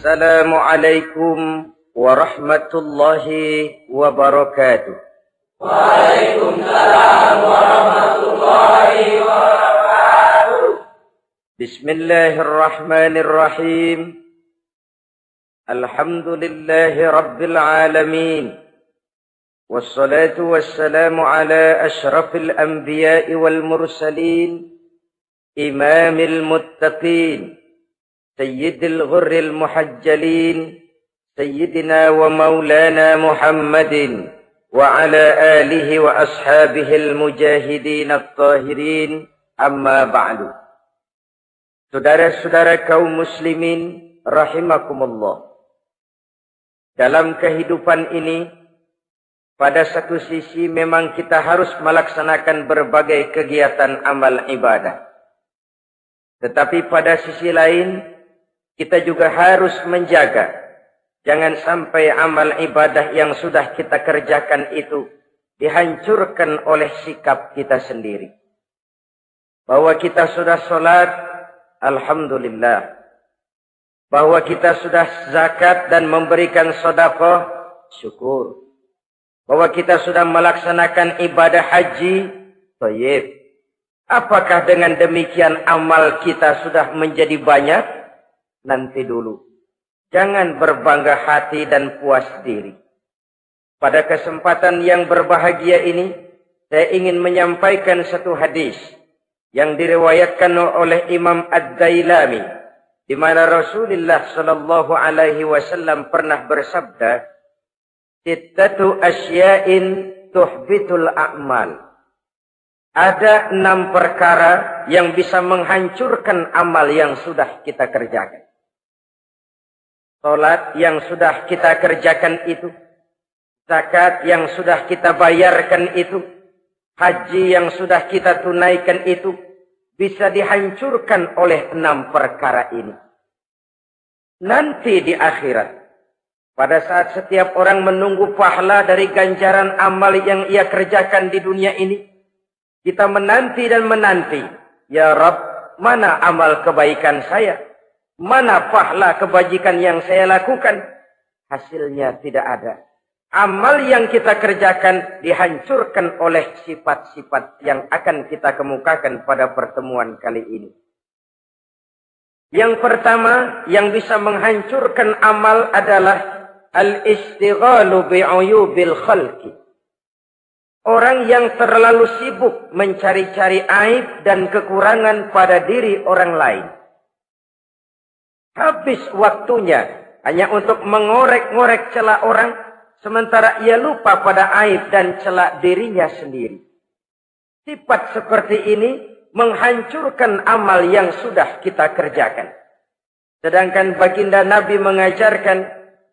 Assalamualaikum warahmatullahi wabarakatuh. Waalaikumsalam warahmatullahi wabarakatuh. Bismillahirrahmanirrahim. Alhamdulillahi rabbil alamin. Wassalatu wassalamu ala ashrafil anbiya'i wal mursalin. Imamil muttaqin. Sayyidil ghurril muhajjalin. Sayyidina wa maulana Muhammadin. Wa ala alihi wa ashabihil mujahidin at-tahirin. Amma ba'du. Saudara-saudara kaum muslimin rahimakumullah. Dalam kehidupan ini, pada satu sisi memang kita harus melaksanakan berbagai kegiatan amal ibadah. Tetapi pada sisi lain, kita juga harus menjaga. Jangan sampai amal ibadah yang sudah kita kerjakan itu dihancurkan oleh sikap kita sendiri. Bahwa kita sudah sholat, alhamdulillah. Bahwa kita sudah zakat dan memberikan sedekah, syukur. Bahwa kita sudah melaksanakan ibadah haji, thayyib. Apakah dengan demikian amal kita sudah menjadi banyak? Nanti dulu. Jangan berbangga hati dan puas diri. Pada kesempatan yang berbahagia ini, saya ingin menyampaikan satu hadis yang diriwayatkan oleh Imam Ad-Dailami, di mana Rasulullah sallallahu alaihi wasallam pernah bersabda, "Sittatu asya'in tuhbitul a'mal." Ada 6 perkara yang bisa menghancurkan amal yang sudah kita kerjakan. Salat yang sudah kita kerjakan itu, zakat yang sudah kita bayarkan itu, haji yang sudah kita tunaikan itu, bisa dihancurkan oleh 6 perkara ini. Nanti di akhirat, pada saat setiap orang menunggu pahala dari ganjaran amal yang ia kerjakan di dunia ini, kita menanti dan menanti. Ya Rabb, mana amal kebaikan saya? Mana pahala kebajikan yang saya lakukan? Hasilnya tidak ada. Amal yang kita kerjakan dihancurkan oleh sifat-sifat yang akan kita kemukakan pada pertemuan kali ini. Yang pertama yang bisa menghancurkan amal adalah al-istighalu bi'uyubil khalqi. Orang yang terlalu sibuk mencari-cari aib dan kekurangan pada diri orang lain. Habis waktunya hanya untuk mengorek-ngorek celah orang, sementara ia lupa pada aib dan celak dirinya sendiri. Sifat seperti ini menghancurkan amal yang sudah kita kerjakan. Sedangkan baginda Nabi mengajarkan,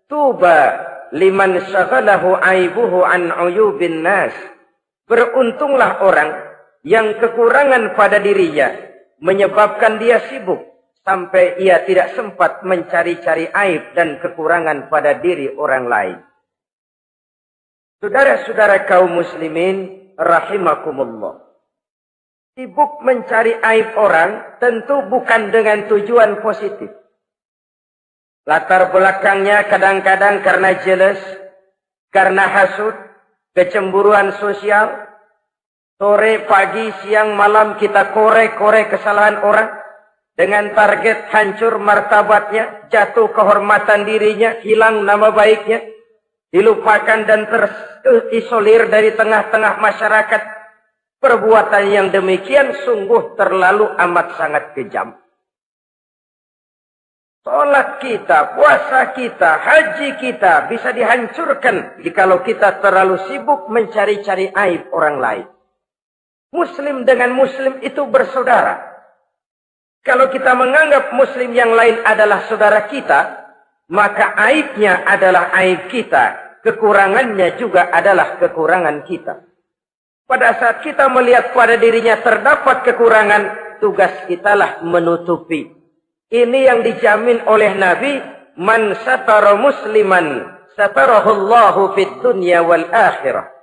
tuba liman syaghalahu aibuhu an uyubin nas. Beruntunglah orang yang kekurangan pada dirinya menyebabkan dia sibuk sampai ia tidak sempat mencari-cari aib dan kekurangan pada diri orang lain. Saudara-saudara kaum muslimin rahimakumullah. Sibuk mencari aib orang tentu bukan dengan tujuan positif. Latar belakangnya kadang-kadang karena jealous, karena hasud, kecemburuan sosial. Sore, pagi, siang, malam kita korek-korek kesalahan orang dengan target hancur martabatnya, jatuh kehormatan dirinya, hilang nama baiknya, dilupakan dan terisolir dari tengah-tengah masyarakat. Perbuatan yang demikian sungguh terlalu amat sangat kejam. Salat kita, puasa kita, haji kita bisa dihancurkan jikalau kita terlalu sibuk mencari-cari aib orang lain. Muslim dengan muslim itu bersaudara. Kalau kita menganggap muslim yang lain adalah saudara kita, maka aibnya adalah aib kita, kekurangannya juga adalah kekurangan kita. Pada saat kita melihat pada dirinya terdapat kekurangan, tugas kitalah menutupi. Ini yang dijamin oleh Nabi, man satara musliman satarahullahu fid dunya wal akhirah.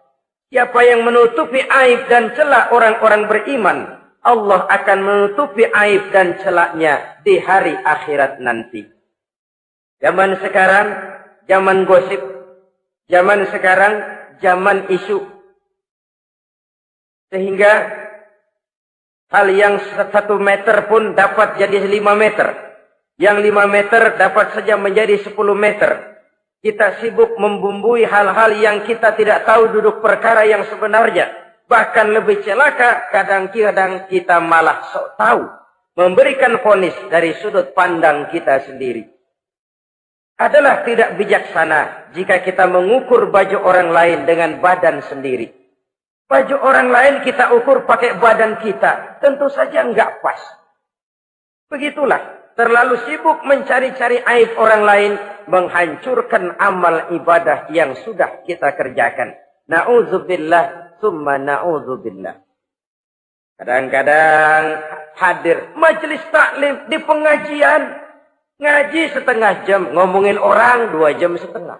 Siapa yang menutupi aib dan celah orang-orang beriman, Allah akan menutupi aib dan celaknya di hari akhirat nanti. Zaman sekarang, zaman gosip. Zaman sekarang, zaman isu. Sehingga hal yang 1 meter pun dapat jadi 5 meter. Yang 5 meter dapat saja menjadi 10 meter. Kita sibuk membumbui hal-hal yang kita tidak tahu duduk perkara yang sebenarnya. Bahkan lebih celaka, kadang-kadang kita malah sok tahu. Memberikan vonis dari sudut pandang kita sendiri. Adalah tidak bijaksana jika kita mengukur baju orang lain dengan badan sendiri. Baju orang lain kita ukur pakai badan kita. Tentu saja enggak pas. Begitulah. Terlalu sibuk mencari-cari aib orang lain. Menghancurkan amal ibadah yang sudah kita kerjakan. Na'udzubillah. Summa na'udzubillah. Kadang-kadang hadir majelis taklim di pengajian. Ngaji setengah jam. Ngomongin orang 2 jam setengah.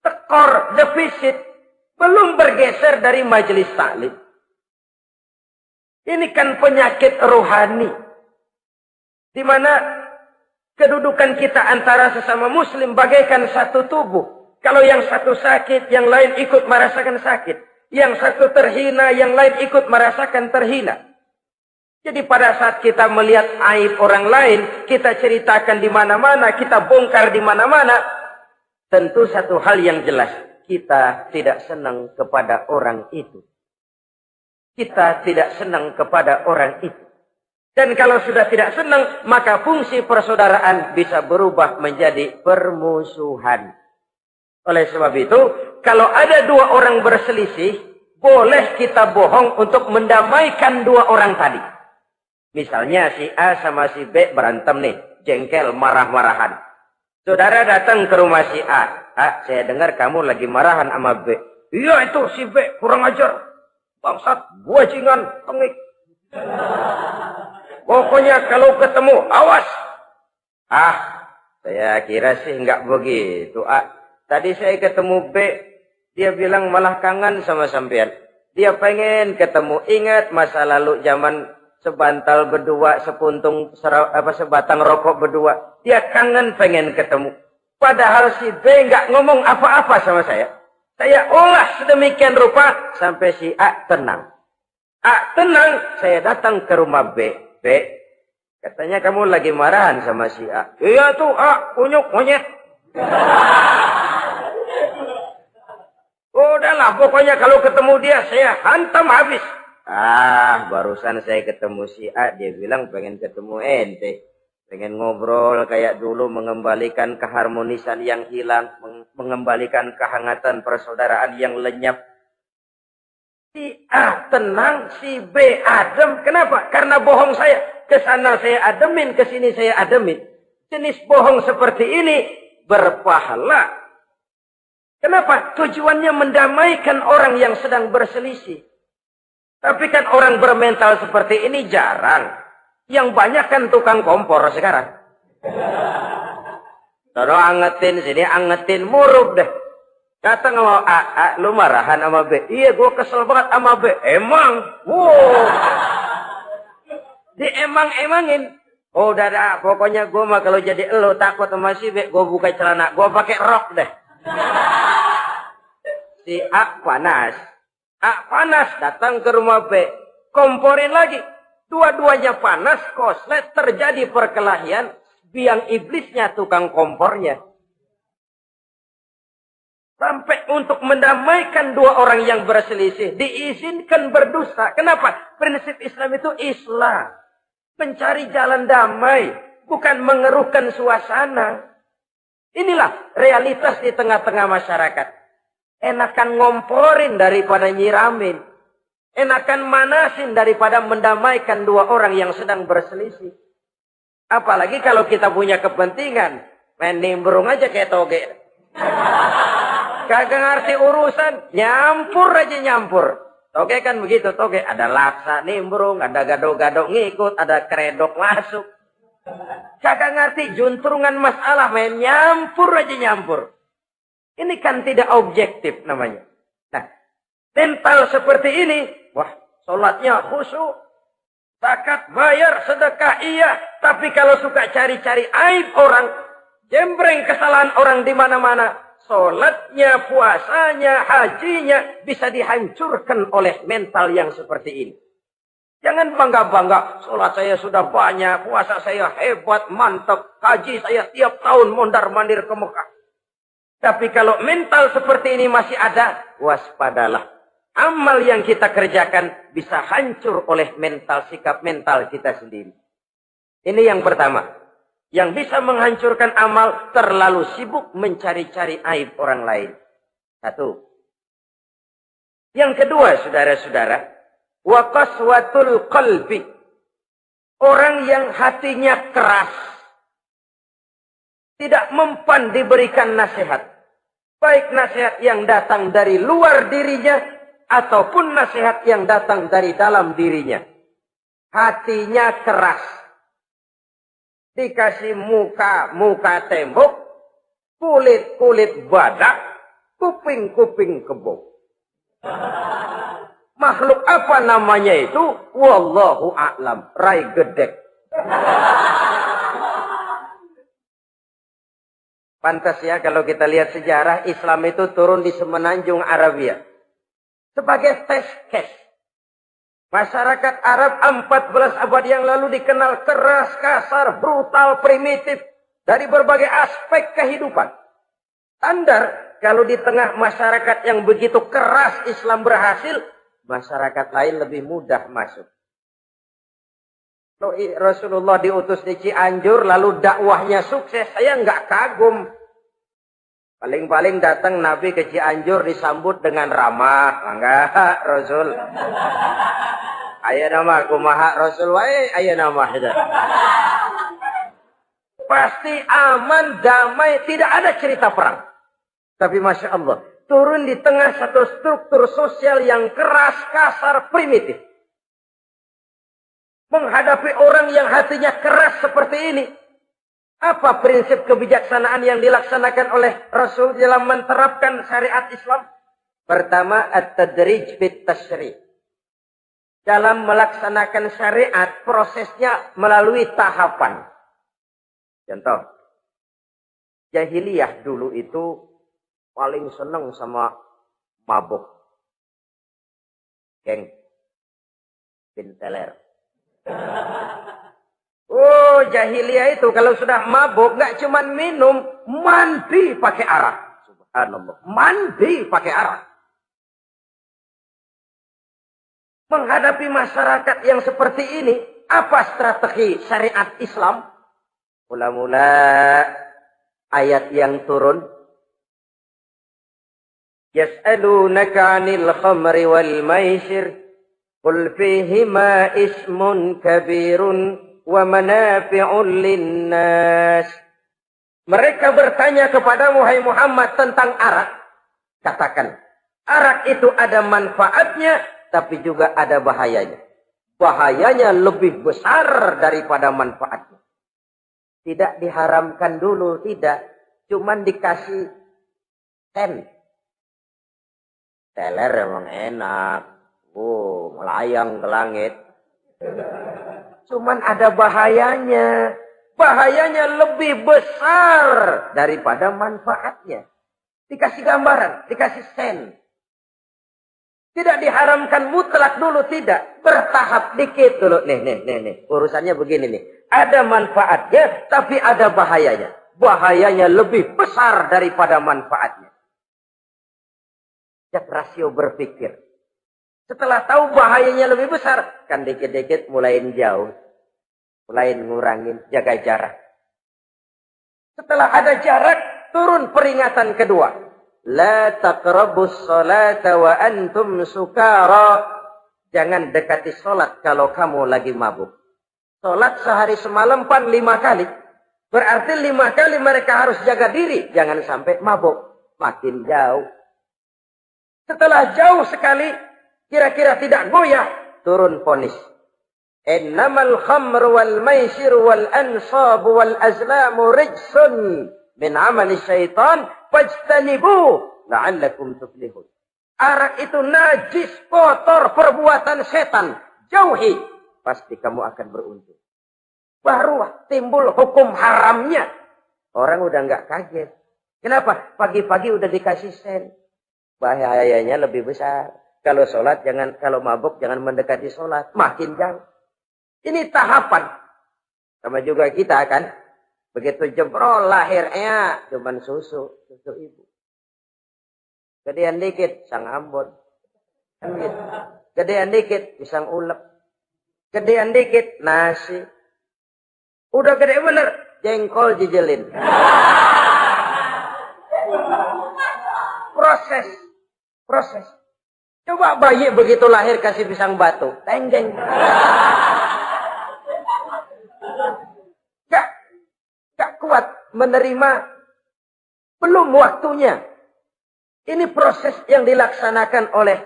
Tekor, defisit. Belum bergeser dari majelis taklim. Ini kan penyakit rohani. Di mana kedudukan kita antara sesama muslim bagaikan satu tubuh. Kalau yang satu sakit, yang lain ikut merasakan sakit. Yang satu terhina, yang lain ikut merasakan terhina. Jadi pada saat kita melihat aib orang lain, kita ceritakan di mana-mana, kita bongkar di mana-mana. Tentu satu hal yang jelas, kita tidak senang kepada orang itu. Kita tidak senang kepada orang itu. Dan kalau sudah tidak senang, maka fungsi persaudaraan bisa berubah menjadi permusuhan. Oleh sebab itu, kalau ada 2 orang berselisih, boleh kita bohong untuk mendamaikan 2 orang tadi. Misalnya si A sama si B berantem nih, jengkel, marah-marahan. Saudara datang ke rumah si A. A, saya dengar kamu lagi marahan sama B. Iya itu si B, kurang ajar. Bangsat, bajingan, tengik. Pokoknya kalau ketemu, awas. Ah, saya kira sih enggak begitu. A, tadi saya ketemu B, dia bilang malah kangen sama sampean. Dia pengen ketemu, ingat masa lalu zaman sebantal berdua, sebatang rokok berdua. Dia kangen pengen ketemu. Padahal si B nggak ngomong apa-apa sama saya. Saya olah sedemikian rupa sampai si A tenang. A tenang, saya datang ke rumah B. B, katanya kamu lagi marahan sama si A. Iya tuh A, kunyuk monyet. Udahlah, pokoknya kalau ketemu dia saya hantam habis. Ah, barusan saya ketemu si A, dia bilang pengen ketemu ente. Pengen ngobrol kayak dulu, mengembalikan keharmonisan yang hilang, mengembalikan kehangatan persaudaraan yang lenyap. Si A tenang, si B adem. Kenapa? Karena bohong saya. Kesana saya ademin, kesini saya ademin. Jenis bohong seperti ini berpahala. Kenapa? Tujuannya mendamaikan orang yang sedang berselisih. Tapi kan orang bermental seperti ini jarang. Yang banyak kan tukang kompor sekarang. Taruh angetin, sini angetin, murub deh. Datang sama A, lu marahan sama B. Iya, gue kesel banget sama B. Emang? Wow. Diemang-emangin. Oh, udah dah, pokoknya gue mah kalau jadi elu takut sama si B, gue buka celana, gue pakai rok deh. Si A panas. A panas, datang ke rumah B. Komporin lagi. Dua-duanya panas, koslet, terjadi perkelahian. Biang iblisnya tukang kompornya. Sampai untuk mendamaikan 2 orang yang berselisih, diizinkan berdusta. Kenapa? Prinsip Islam itu Islam. Mencari jalan damai, bukan mengeruhkan suasana. Inilah realitas di tengah-tengah masyarakat. Enakan ngomporin daripada nyiramin. Enakan manasin daripada mendamaikan 2 orang yang sedang berselisih. Apalagi kalau kita punya kepentingan. Main nimbrung aja kayak toge. Kagak ngerti urusan. Nyampur aja nyampur. Toge kan begitu. Toge ada laksa nimbrung. Ada gado-gado ngikut. Ada kredok masuk. Kagak ngerti juntrungan masalah. Main nyampur aja nyampur. Ini kan tidak objektif namanya. Nah, mental seperti ini. Wah, sholatnya khusyuk. Zakat bayar, sedekah iya. Tapi kalau suka cari-cari aib orang, jembreng kesalahan orang di mana-mana, sholatnya, puasanya, hajinya bisa dihancurkan oleh mental yang seperti ini. Jangan bangga-bangga, sholat saya sudah banyak, puasa saya hebat, mantap, haji saya tiap tahun mondar-mandir ke Mekah. Tapi kalau mental seperti ini masih ada, waspadalah. Amal yang kita kerjakan bisa hancur oleh mental, sikap mental kita sendiri. Ini yang pertama. Yang bisa menghancurkan amal, terlalu sibuk mencari-cari aib orang lain. Satu. Yang kedua, saudara-saudara, wa qaswatul qalbi. Orang yang hatinya keras, tidak mempan diberikan nasihat. Baik nasihat yang datang dari luar dirinya, ataupun nasihat yang datang dari dalam dirinya. Hatinya keras. Dikasih muka tembok, kulit badak, kuping kebo. Makhluk apa namanya itu? Wallahu a'lam. Rai gedek. Pantas ya kalau kita lihat sejarah, Islam itu turun di semenanjung Arabia. Sebagai test case. Masyarakat Arab 14 abad yang lalu dikenal keras, kasar, brutal, primitif. Dari berbagai aspek kehidupan. Standar, kalau di tengah masyarakat yang begitu keras Islam berhasil, masyarakat lain lebih mudah masuk. Kalau Rasulullah diutus di Cianjur, lalu dakwahnya sukses, saya nggak kagum. Paling-paling datang Nabi ke Cianjur disambut dengan ramah. Enggak, Rasul. Ayo nama kumaha Rasul wae, ayo nama. Pasti aman, damai, tidak ada cerita perang. Tapi Masya Allah, turun di tengah satu struktur sosial yang keras, kasar, primitif. Menghadapi orang yang hatinya keras seperti ini, apa prinsip kebijaksanaan yang dilaksanakan oleh Rasul dalam menerapkan syariat Islam? Pertama, at-tadrij bit tasyri'. Dalam melaksanakan syariat, prosesnya melalui tahapan. Contoh, jahiliyah dulu itu paling senang sama mabuk. Geng. Binteler. Oh, jahiliyah itu kalau sudah mabuk, nggak cuma minum, mandi pakai arak. Subhanallah. Mandi pakai arak. Menghadapi masyarakat yang seperti ini, apa strategi syariat Islam? Mula-mula ayat yang turun. Yas'alunaka 'anil khamri wal maisir, qul fihima ismun kabirun wa manafi'un linnas. Mereka bertanya kepada Muhammad tentang arak. Katakan, arak itu ada manfaatnya, tapi juga ada bahayanya. Bahayanya lebih besar daripada manfaatnya. Tidak diharamkan dulu, tidak. Cuman dikasih sen. Teler emang enak. Oh, melayang ke langit. Cuman ada bahayanya. Bahayanya lebih besar daripada manfaatnya. Dikasih gambaran, dikasih sen. Tidak diharamkan mutlak dulu, tidak. Bertahap dikit dulu. Nih. Urusannya begini nih. Ada manfaatnya, tapi ada bahayanya. Bahayanya lebih besar daripada manfaatnya. Jak rasio berpikir. Setelah tahu bahayanya lebih besar, kan dikit-dikit mulain jauh. Mulain ngurangin, jaga jarak. Setelah ada jarak, turun peringatan kedua. La taqrabus salata wa antum sukara. Jangan dekati salat kalau kamu lagi mabuk. Salat sehari semalam 5 kali. Berarti 5 kali mereka harus jaga diri. Jangan sampai mabuk. Makin jauh. Setelah jauh sekali, kira-kira tidak goyah, turun vonis. Innamal khamru wal maisir wal ansab wal azlamu rijsun min amali syaitan fajtanibu la'allakum tuflihun. Arak itu najis, kotor, perbuatan setan. Jauhi. pasti kamu akan beruntung. Baru timbul hukum haramnya. Orang udah nggak kaget. Kenapa? Pagi-pagi udah dikasih sen. Bahayanya lebih besar. Kalau sholat jangan, kalau mabuk jangan mendekati sholat. Makin jauh. Ini tahapan. Sama juga kita kan. Begitu jebrol lahirnya cuman susu ibu. Gedean dikit sang Ambon. Kan gitu. Gedean dikit pisang ulek. Gedean dikit nasi. Udah gede bener jengkol jijelin. Proses. Coba bayi begitu lahir kasih pisang batu, tenggeng. Gak kuat menerima, belum waktunya. Ini proses yang dilaksanakan oleh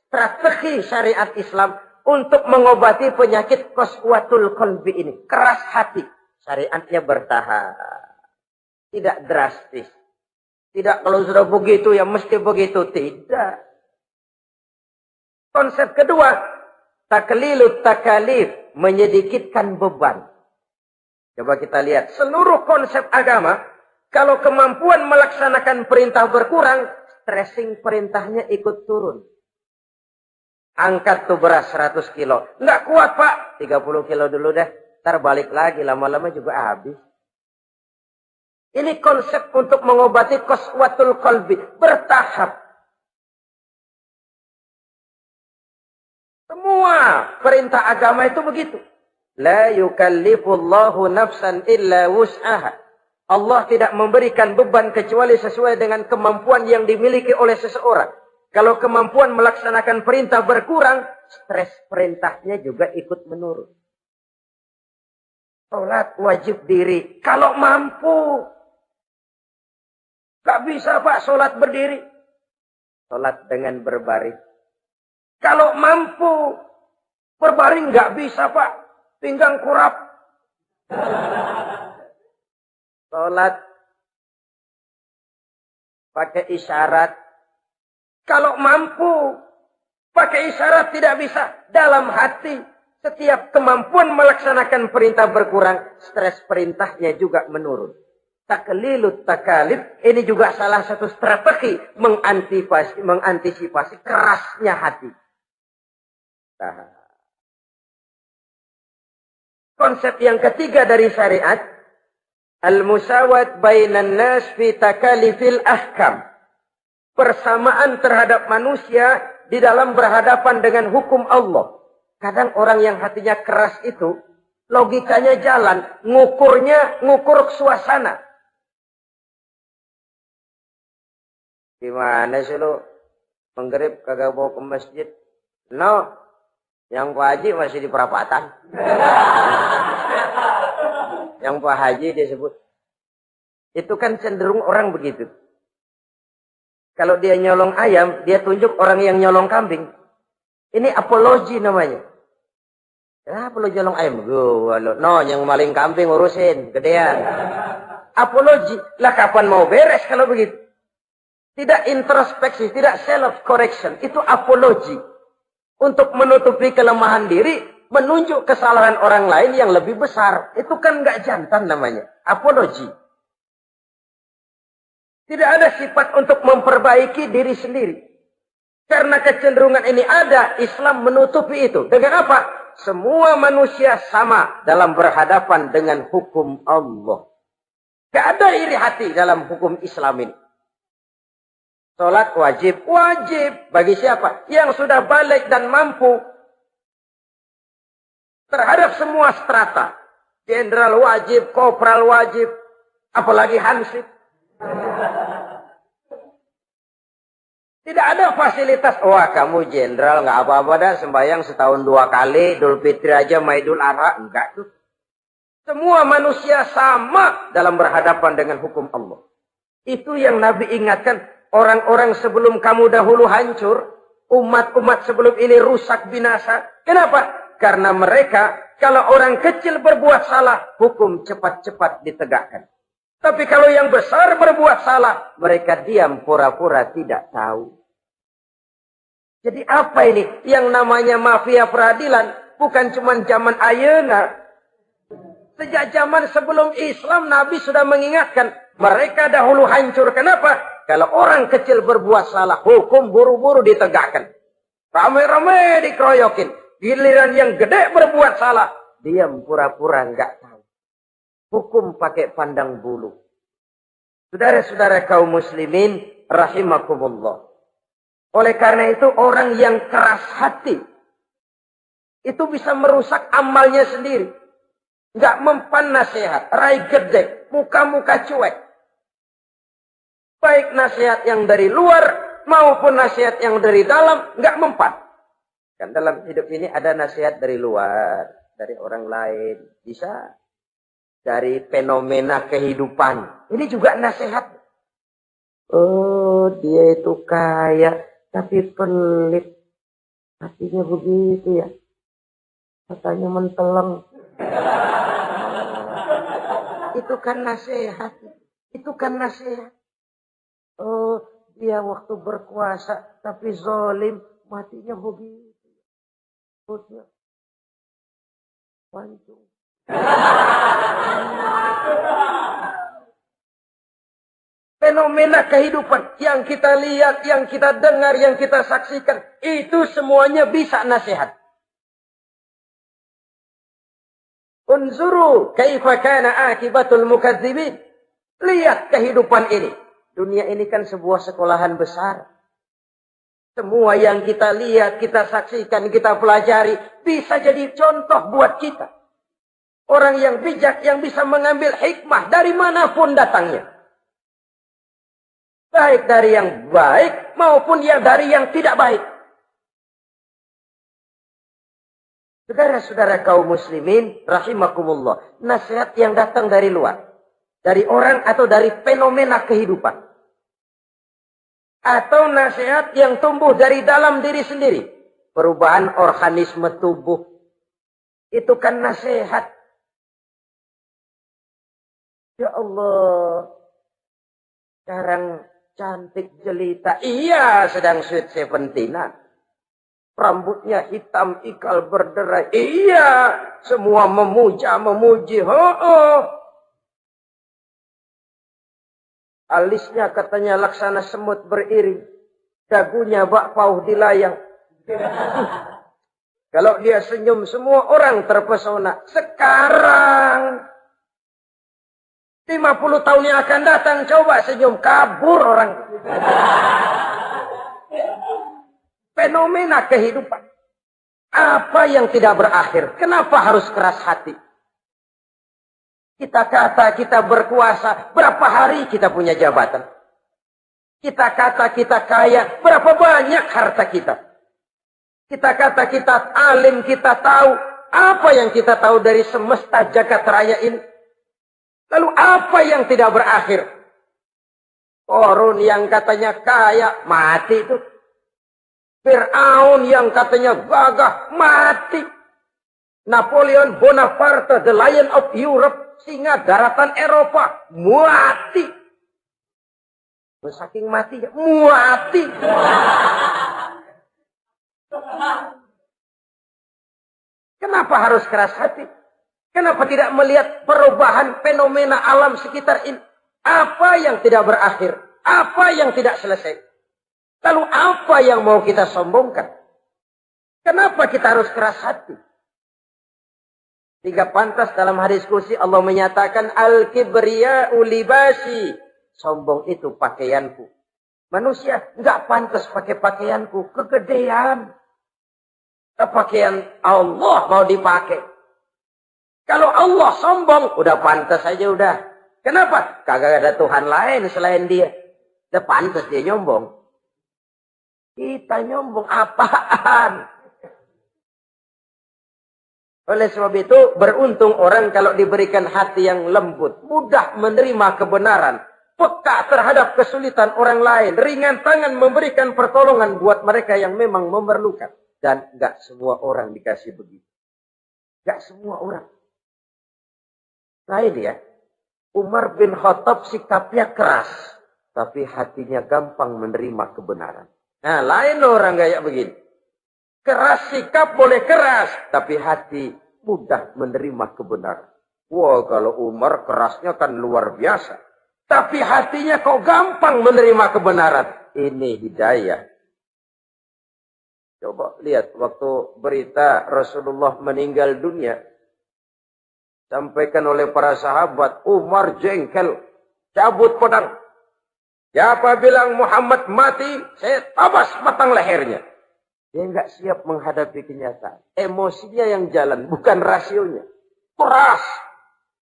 strategi syariat Islam untuk mengobati penyakit qaswatul qalbi ini. Keras hati. Syariatnya bertahap. Tidak drastis. Tidak kalau sudah begitu ya mesti begitu. Tidak. Konsep kedua. Taklilut takalif. Menyedikitkan beban. Coba kita lihat. Seluruh konsep agama. Kalau kemampuan melaksanakan perintah berkurang. Stressing perintahnya ikut turun. Angkat tuh beras 100 kilo. Nggak kuat pak. 30 kilo dulu deh. Ntar balik lagi. Lama-lama juga habis. Ini konsep untuk mengobati qaswatul qalbi. Bertahap. Semua perintah agama itu begitu. La yukallifullahu nafsan illa wus'aha. Allah tidak memberikan beban kecuali sesuai dengan kemampuan yang dimiliki oleh seseorang. Kalau kemampuan melaksanakan perintah berkurang, stres perintahnya juga ikut menurun. Sholat wajib diri. Kalau mampu. Gak bisa pak sholat berdiri. Sholat dengan berbaring. Kalau mampu. Berbaring gak bisa pak. Pinggang kurap. Sholat. Pakai isyarat. Kalau mampu. Pakai isyarat tidak bisa. Dalam hati. Setiap kemampuan melaksanakan perintah berkurang, stres perintahnya juga menurun. Taklilut takalif, ini juga salah satu strategi mengantisipasi kerasnya hati. Nah. Konsep yang ketiga dari syariat, al-musawat bainan nas fi takalifil ahkam. Persamaan terhadap manusia di dalam berhadapan dengan hukum Allah. Kadang orang yang hatinya keras itu, logikanya jalan, ngukur suasana. Gimana sih lu? Menggerib kagak bawa ke masjid? No, yang Pak Haji masih di perapatan. Yang Pak Haji disebut. Itu kan cenderung orang begitu. Kalau dia nyolong ayam, dia tunjuk orang yang nyolong kambing. Ini apologi namanya. Kenapa lo nyolong ayam? No, yang maling kambing urusin. Gedean. Apologi. Lah kapan mau beres kalau begitu? Tidak introspeksi, tidak self-correction. Itu apologi. Untuk menutupi kelemahan diri, menunjuk kesalahan orang lain yang lebih besar. Itu kan nggak jantan namanya. Apologi. Tidak ada sifat untuk memperbaiki diri sendiri. Karena kecenderungan ini ada, Islam menutupi itu. Dengan apa? Semua manusia sama dalam berhadapan dengan hukum Allah. Tidak ada iri hati dalam hukum Islam ini. Salat wajib. Wajib. Bagi siapa? Yang sudah balik dan mampu. Terhadap semua strata. Jenderal wajib, kopral wajib. Apalagi hansip. Tidak ada fasilitas. Wah kamu jenderal nggak apa-apa dah. Sembahyang setahun 2 kali. Idul Fitri aja sama Idul Adha. Enggak tuh. Semua manusia sama dalam berhadapan dengan hukum Allah. Itu yang Nabi ingatkan. Orang-orang sebelum kamu dahulu hancur. Umat-umat sebelum ini rusak binasa. Kenapa? Karena mereka. Kalau orang kecil berbuat salah. Hukum cepat-cepat ditegakkan. Tapi kalau yang besar berbuat salah, mereka diam pura-pura tidak tahu. Jadi apa ini? Yang namanya mafia peradilan Bukan cuma zaman ayeuna. Sejak zaman sebelum Islam, Nabi sudah mengingatkan. Mereka dahulu hancur. Kenapa? Kalau orang kecil berbuat salah, hukum buru-buru ditegakkan. Rame-rame dikeroyokin. Giliran yang gede berbuat salah, diam pura-pura enggak tahu. Hukum pakai pandang bulu. Saudara-saudara kaum muslimin, rahimakumullah. Oleh karena itu, orang yang keras hati, itu bisa merusak amalnya sendiri. Enggak mempan nasihat, rai gede, muka-muka cuek. Baik nasihat yang dari luar maupun nasihat yang dari dalam, enggak mempan. Kan dalam hidup ini ada nasihat dari luar, dari orang lain, bisa dari fenomena kehidupan. Ini juga nasihat. Oh, dia itu kaya tapi pelit. Hatinya begitu ya. Katanya menteleng. Itu kan nasihat. Itu kan nasihat. Oh, dia waktu berkuasa tapi zalim, matinya begitu. Perutnya pancung. Fenomena kehidupan yang kita lihat, yang kita dengar, yang kita saksikan, itu semuanya bisa nasihat. Unzuru kaifa kana akibatul mukadzibin. Lihat kehidupan ini. Dunia ini kan sebuah sekolahan besar. Semua yang kita lihat, kita saksikan, kita pelajari, bisa jadi contoh buat kita. Orang yang bijak, yang bisa mengambil hikmah dari manapun datangnya. Baik dari yang baik, maupun dari yang tidak baik. Saudara-saudara kaum muslimin, rahimakumullah. Nasihat yang datang dari luar. Dari orang atau dari fenomena kehidupan. Atau nasihat yang tumbuh dari dalam diri sendiri. Perubahan organisme tubuh. Itu kan nasihat. Ya Allah. Sekarang cantik jelita. Iya, sedang sweet 17-an. Rambutnya hitam, ikal berderai. Iya, semua memuja, memuji. Alisnya katanya laksana semut beriring. Dagunya bak pauh dilayang. Kalau dia senyum, semua orang terpesona. Sekarang 50 tahun yang akan datang, coba senyum, kabur orang. Fenomena kehidupan. Apa yang tidak berakhir? Kenapa harus keras hati? Kita kata kita berkuasa, berapa hari kita punya jabatan? Kita kata kita kaya, berapa banyak harta kita? Kita kata kita alim, kita tahu. Apa yang kita tahu dari semesta jagat raya ini? Lalu apa yang tidak berakhir? Korun yang katanya kaya, mati itu. Fir'aun yang katanya gagah, mati. Napoleon Bonaparte, the Lion of Europe, singa daratan Eropa, mati. Saking matinya, mati. Kenapa harus keras hati? Kenapa tidak melihat perubahan fenomena alam sekitar ini? Apa yang tidak berakhir? Apa yang tidak selesai? Lalu apa yang mau kita sombongkan? Kenapa kita harus keras hati? Tiga pantas dalam hadis kursi Allah menyatakan al-kibriya'u libasi. Sombong itu pakaianku. Manusia enggak pantas pakai pakaianku, kegedean. Pakaian Allah mau dipakai. Kalau Allah sombong, udah pantas aja udah. Kenapa? Kagak ada Tuhan lain selain dia. Udah pantas dia nyombong. Kita nyombong apaan? Oleh sebab itu, beruntung orang kalau diberikan hati yang lembut, mudah menerima kebenaran, peka terhadap kesulitan orang lain, ringan tangan memberikan pertolongan buat mereka yang memang memerlukan. Dan enggak semua orang dikasih begitu. Enggak semua orang. Lain ya. Umar bin Khattab sikapnya keras, tapi hatinya gampang menerima kebenaran. Nah, lain orang kayak begini. Keras sikap boleh keras, tapi hati mudah menerima kebenaran. Wah, kalau Umar kerasnya kan luar biasa. Tapi hatinya kok gampang menerima kebenaran. Ini hidayah. Coba lihat waktu berita Rasulullah meninggal dunia. Sampaikan oleh para sahabat, Umar jengkel, cabut pedang. Siapa bilang Muhammad mati, saya tabas batang lehernya. Dia nggak siap menghadapi kenyataan. Emosinya yang jalan, bukan rasionya. Keras.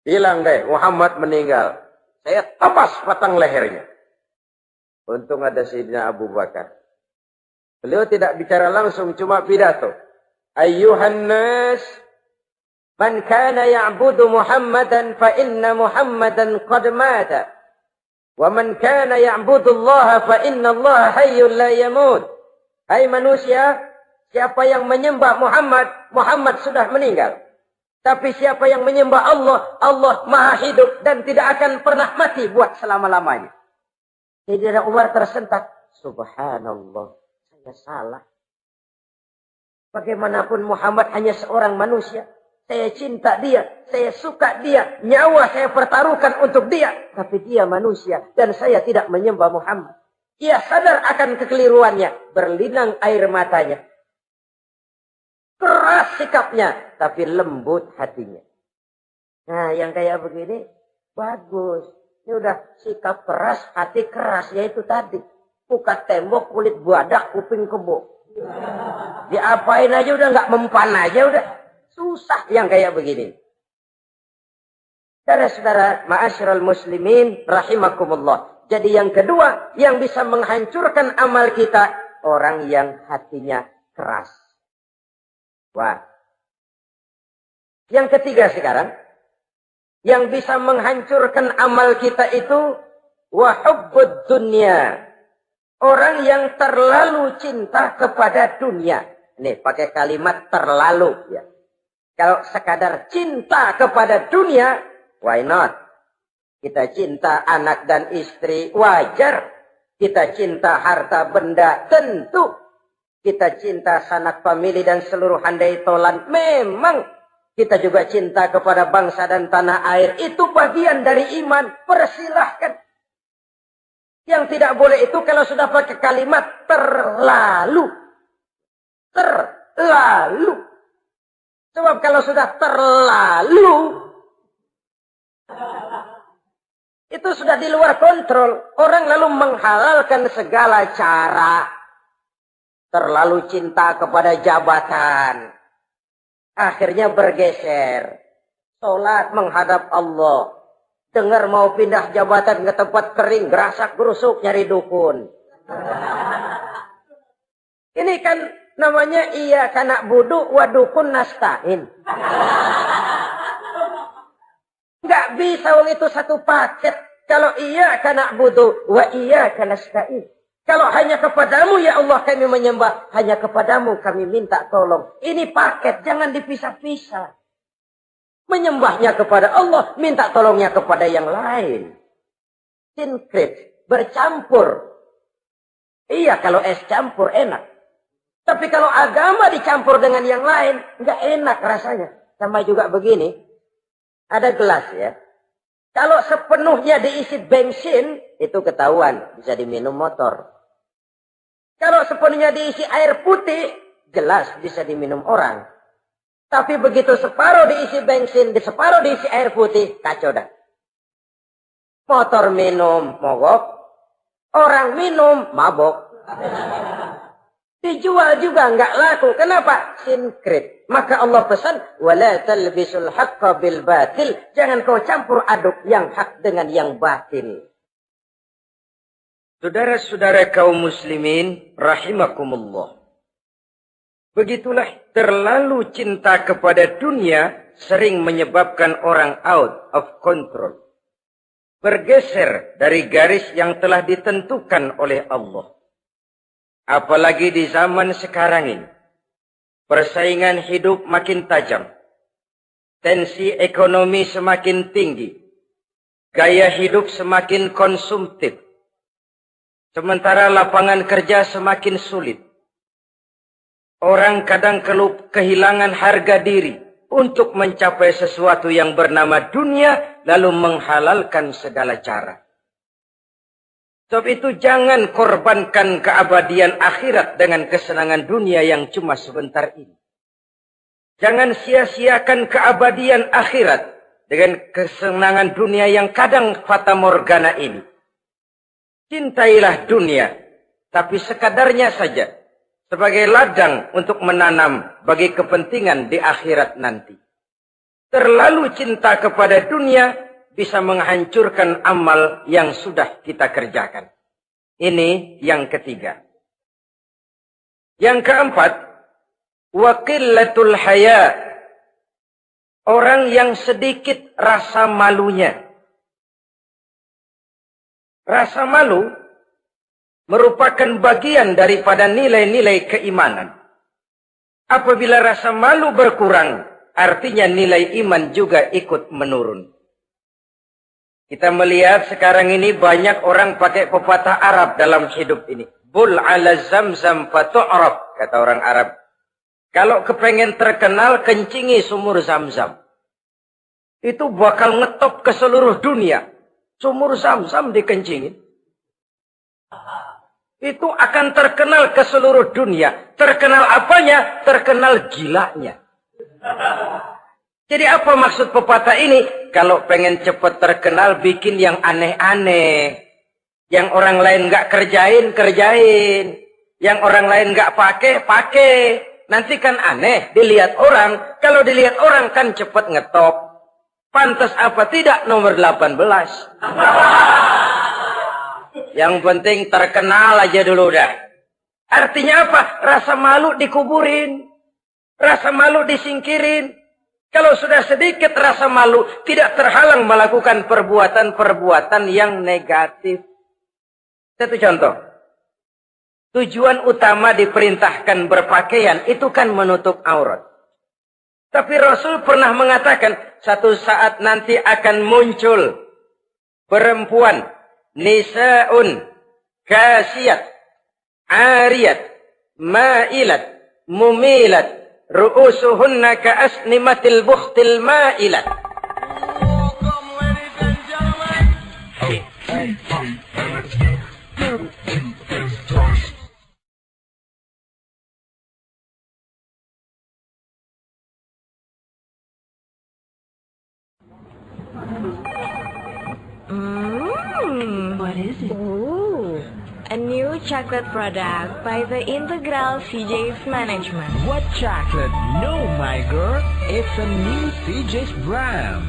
Bilang deh, Muhammad meninggal. Saya tabas batang lehernya. Untung ada Sayyidina Abu Bakar. Beliau tidak bicara langsung, cuma pidato. Ayyuhan nas, man kana ya'budu Muhammadan fa inna Muhammadan qad mata. Wa man kana ya'budu Allah fa inna Allah hayyun la yamut. Hai manusia, siapa yang menyembah Muhammad, Muhammad sudah meninggal. Tapi siapa yang menyembah Allah, Allah maha hidup dan tidak akan pernah mati buat selama-lamanya. Sayyidina Umar tersentak. Subhanallah, saya salah. Bagaimanapun Muhammad hanya seorang manusia. Saya cinta dia, saya suka dia, nyawa saya pertaruhkan untuk dia. Tapi dia manusia dan saya tidak menyembah Muhammad. Ia sadar akan kekeliruannya, berlinang air matanya. Keras sikapnya, tapi lembut hatinya. Nah, yang kayak begini, bagus. Ini udah sikap keras, hati keras, yaitu tadi. Buka tembok, kulit buadak, kuping kebo. Diapain aja udah nggak mempan aja udah. Susah yang kayak begini. Saudara-saudara, ma'asyiral muslimin, rahimakumullah. Jadi yang kedua, yang bisa menghancurkan amal kita, orang yang hatinya keras. Wah. Yang ketiga sekarang, yang bisa menghancurkan amal kita itu, wa hubbud dunya. Orang yang terlalu cinta kepada dunia. Nih, pakai kalimat terlalu. Ya. Kalau sekadar cinta kepada dunia, why not? Kita cinta anak dan istri, wajar. Kita cinta harta benda, tentu. Kita cinta sanak famili dan seluruh handai tolan, memang. Kita juga cinta kepada bangsa dan tanah air. Itu bagian dari iman, persilahkan. Yang tidak boleh itu kalau sudah pakai kalimat terlalu. Terlalu. Sebab kalau sudah terlalu, itu sudah di luar kontrol. Orang lalu menghalalkan segala cara. Terlalu cinta kepada jabatan. Akhirnya bergeser. Sholat menghadap Allah. Dengar mau pindah jabatan ke tempat kering. Gerasak gerusuk nyari dukun. Ini kan namanya iya kana budu wa dukun nasta'in. Nggak bisa wong itu satu paket. Kalau iya kana budu wa iya kana nasta'in. Kalau hanya kepadamu ya Allah kami menyembah, hanya kepadamu kami minta tolong. Ini paket, jangan dipisah-pisah. Menyembahnya kepada Allah, minta tolongnya kepada yang lain. Sinkret, bercampur. Iya, kalau es campur enak. Tapi kalau agama dicampur dengan yang lain, nggak enak rasanya. Sama juga begini, ada gelas ya. Kalau sepenuhnya diisi bensin, itu ketahuan, bisa diminum motor. Kalau sepenuhnya diisi air putih, jelas bisa diminum orang. Tapi begitu separuh diisi bensin, separuh diisi air putih, kacau dah. Motor minum, mogok. Orang minum, mabok. Dijual juga nggak laku. Kenapa? Sinkret. Maka Allah pesan, wala talbisul haqqa bil batil. Jangan kau campur aduk yang hak dengan yang batil. Saudara-saudara kaum muslimin, rahimakumullah. Begitulah terlalu cinta kepada dunia sering menyebabkan orang out of control. Bergeser dari garis yang telah ditentukan oleh Allah. Apalagi di zaman sekarang ini. Persaingan hidup makin tajam. Tensi ekonomi semakin tinggi. Gaya hidup semakin konsumtif. Sementara lapangan kerja semakin sulit. Orang kadang kehilangan harga diri untuk mencapai sesuatu yang bernama dunia, lalu menghalalkan segala cara. Sebab itu jangan korbankan keabadian akhirat dengan kesenangan dunia yang cuma sebentar ini. Jangan sia-siakan keabadian akhirat dengan kesenangan dunia yang kadang fata morgana ini. Cintailah dunia, tapi sekadarnya saja, sebagai ladang untuk menanam bagi kepentingan di akhirat nanti. Terlalu cinta kepada dunia bisa menghancurkan amal yang sudah kita kerjakan. Ini yang ketiga. Yang keempat, waqillatul haya. Orang yang sedikit rasa malunya. Rasa malu merupakan bagian daripada nilai-nilai keimanan. Apabila rasa malu berkurang, artinya nilai iman juga ikut menurun. Kita melihat sekarang ini banyak orang pakai pepatah Arab dalam hidup ini. Bul ala zamzam fatu'rab, kata orang Arab. Kalau kepengen terkenal, kencingi sumur Zamzam. Itu bakal ngetop ke seluruh dunia. Sumur Zamzam dikencingin. Itu akan terkenal ke seluruh dunia. Terkenal apanya? Terkenal gilanya. Jadi apa maksud pepatah ini? Kalau pengen cepat terkenal, bikin yang aneh-aneh. Yang orang lain nggak kerjain, kerjain. Yang orang lain nggak pakai, pakai. Nanti kan aneh, dilihat orang. Kalau dilihat orang kan cepat ngetop. Pantas apa tidak nomor 18. Yang penting terkenal aja dulu dah. Artinya apa? Rasa malu dikuburin. Rasa malu disingkirin. Kalau sudah sedikit rasa malu, tidak terhalang melakukan perbuatan-perbuatan yang negatif. Satu contoh. Tujuan utama diperintahkan berpakaian itu kan menutup aurat. Tapi Rasul pernah mengatakan, satu saat nanti akan muncul perempuan, nisa'un, kasiyat, ariyat, ma'ilat, mumilat, ru'usuhunna ka'asnimatil bukhtil ma'ilat. What is it? Ooh, a new chocolate product by the Integral CJ's Management. What chocolate? No, my girl. It's a new CJ's brand.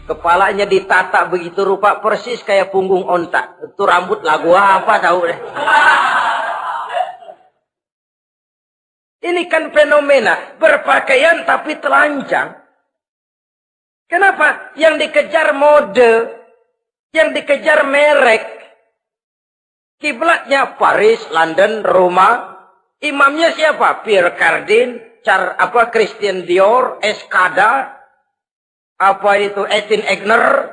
Kepalanya ditata begitu rupa persis kayak punggung onta. Itu rambut lagu apa tahu deh. Ini kan fenomena berpakaian tapi telanjang. Kenapa? Yang dikejar mode, yang dikejar merek. Kiblatnya Paris, London, Roma. Imamnya siapa? Pierre Cardin, Christian Dior, Escada, Etienne Egner.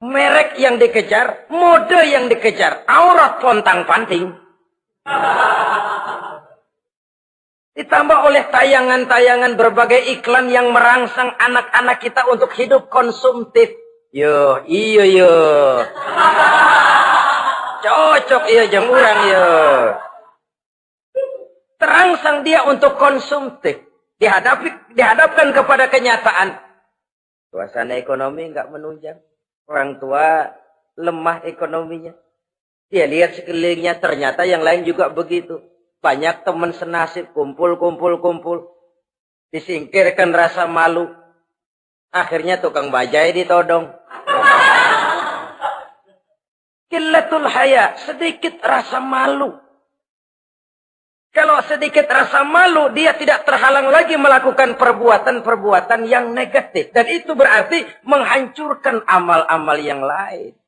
Merek yang dikejar, mode yang dikejar, aurat pontang-panting. Ditambah oleh tayangan-tayangan berbagai iklan yang merangsang anak-anak kita untuk hidup konsumtif. Yo, iyo yo. Cocok iya jeng urang yo. Terangsang dia untuk konsumtif. Dihadapkan kepada kenyataan. Suasana ekonomi nggak menunjang. Orang tua lemah ekonominya. Dia lihat sekelilingnya ternyata yang lain juga begitu. Banyak teman senasib, kumpul. Disingkirkan rasa malu. Akhirnya tukang bajai ditodong. Qillatul haya, sedikit rasa malu. Kalau sedikit rasa malu, dia tidak terhalang lagi melakukan perbuatan-perbuatan yang negatif. Dan itu berarti menghancurkan amal-amal yang lain.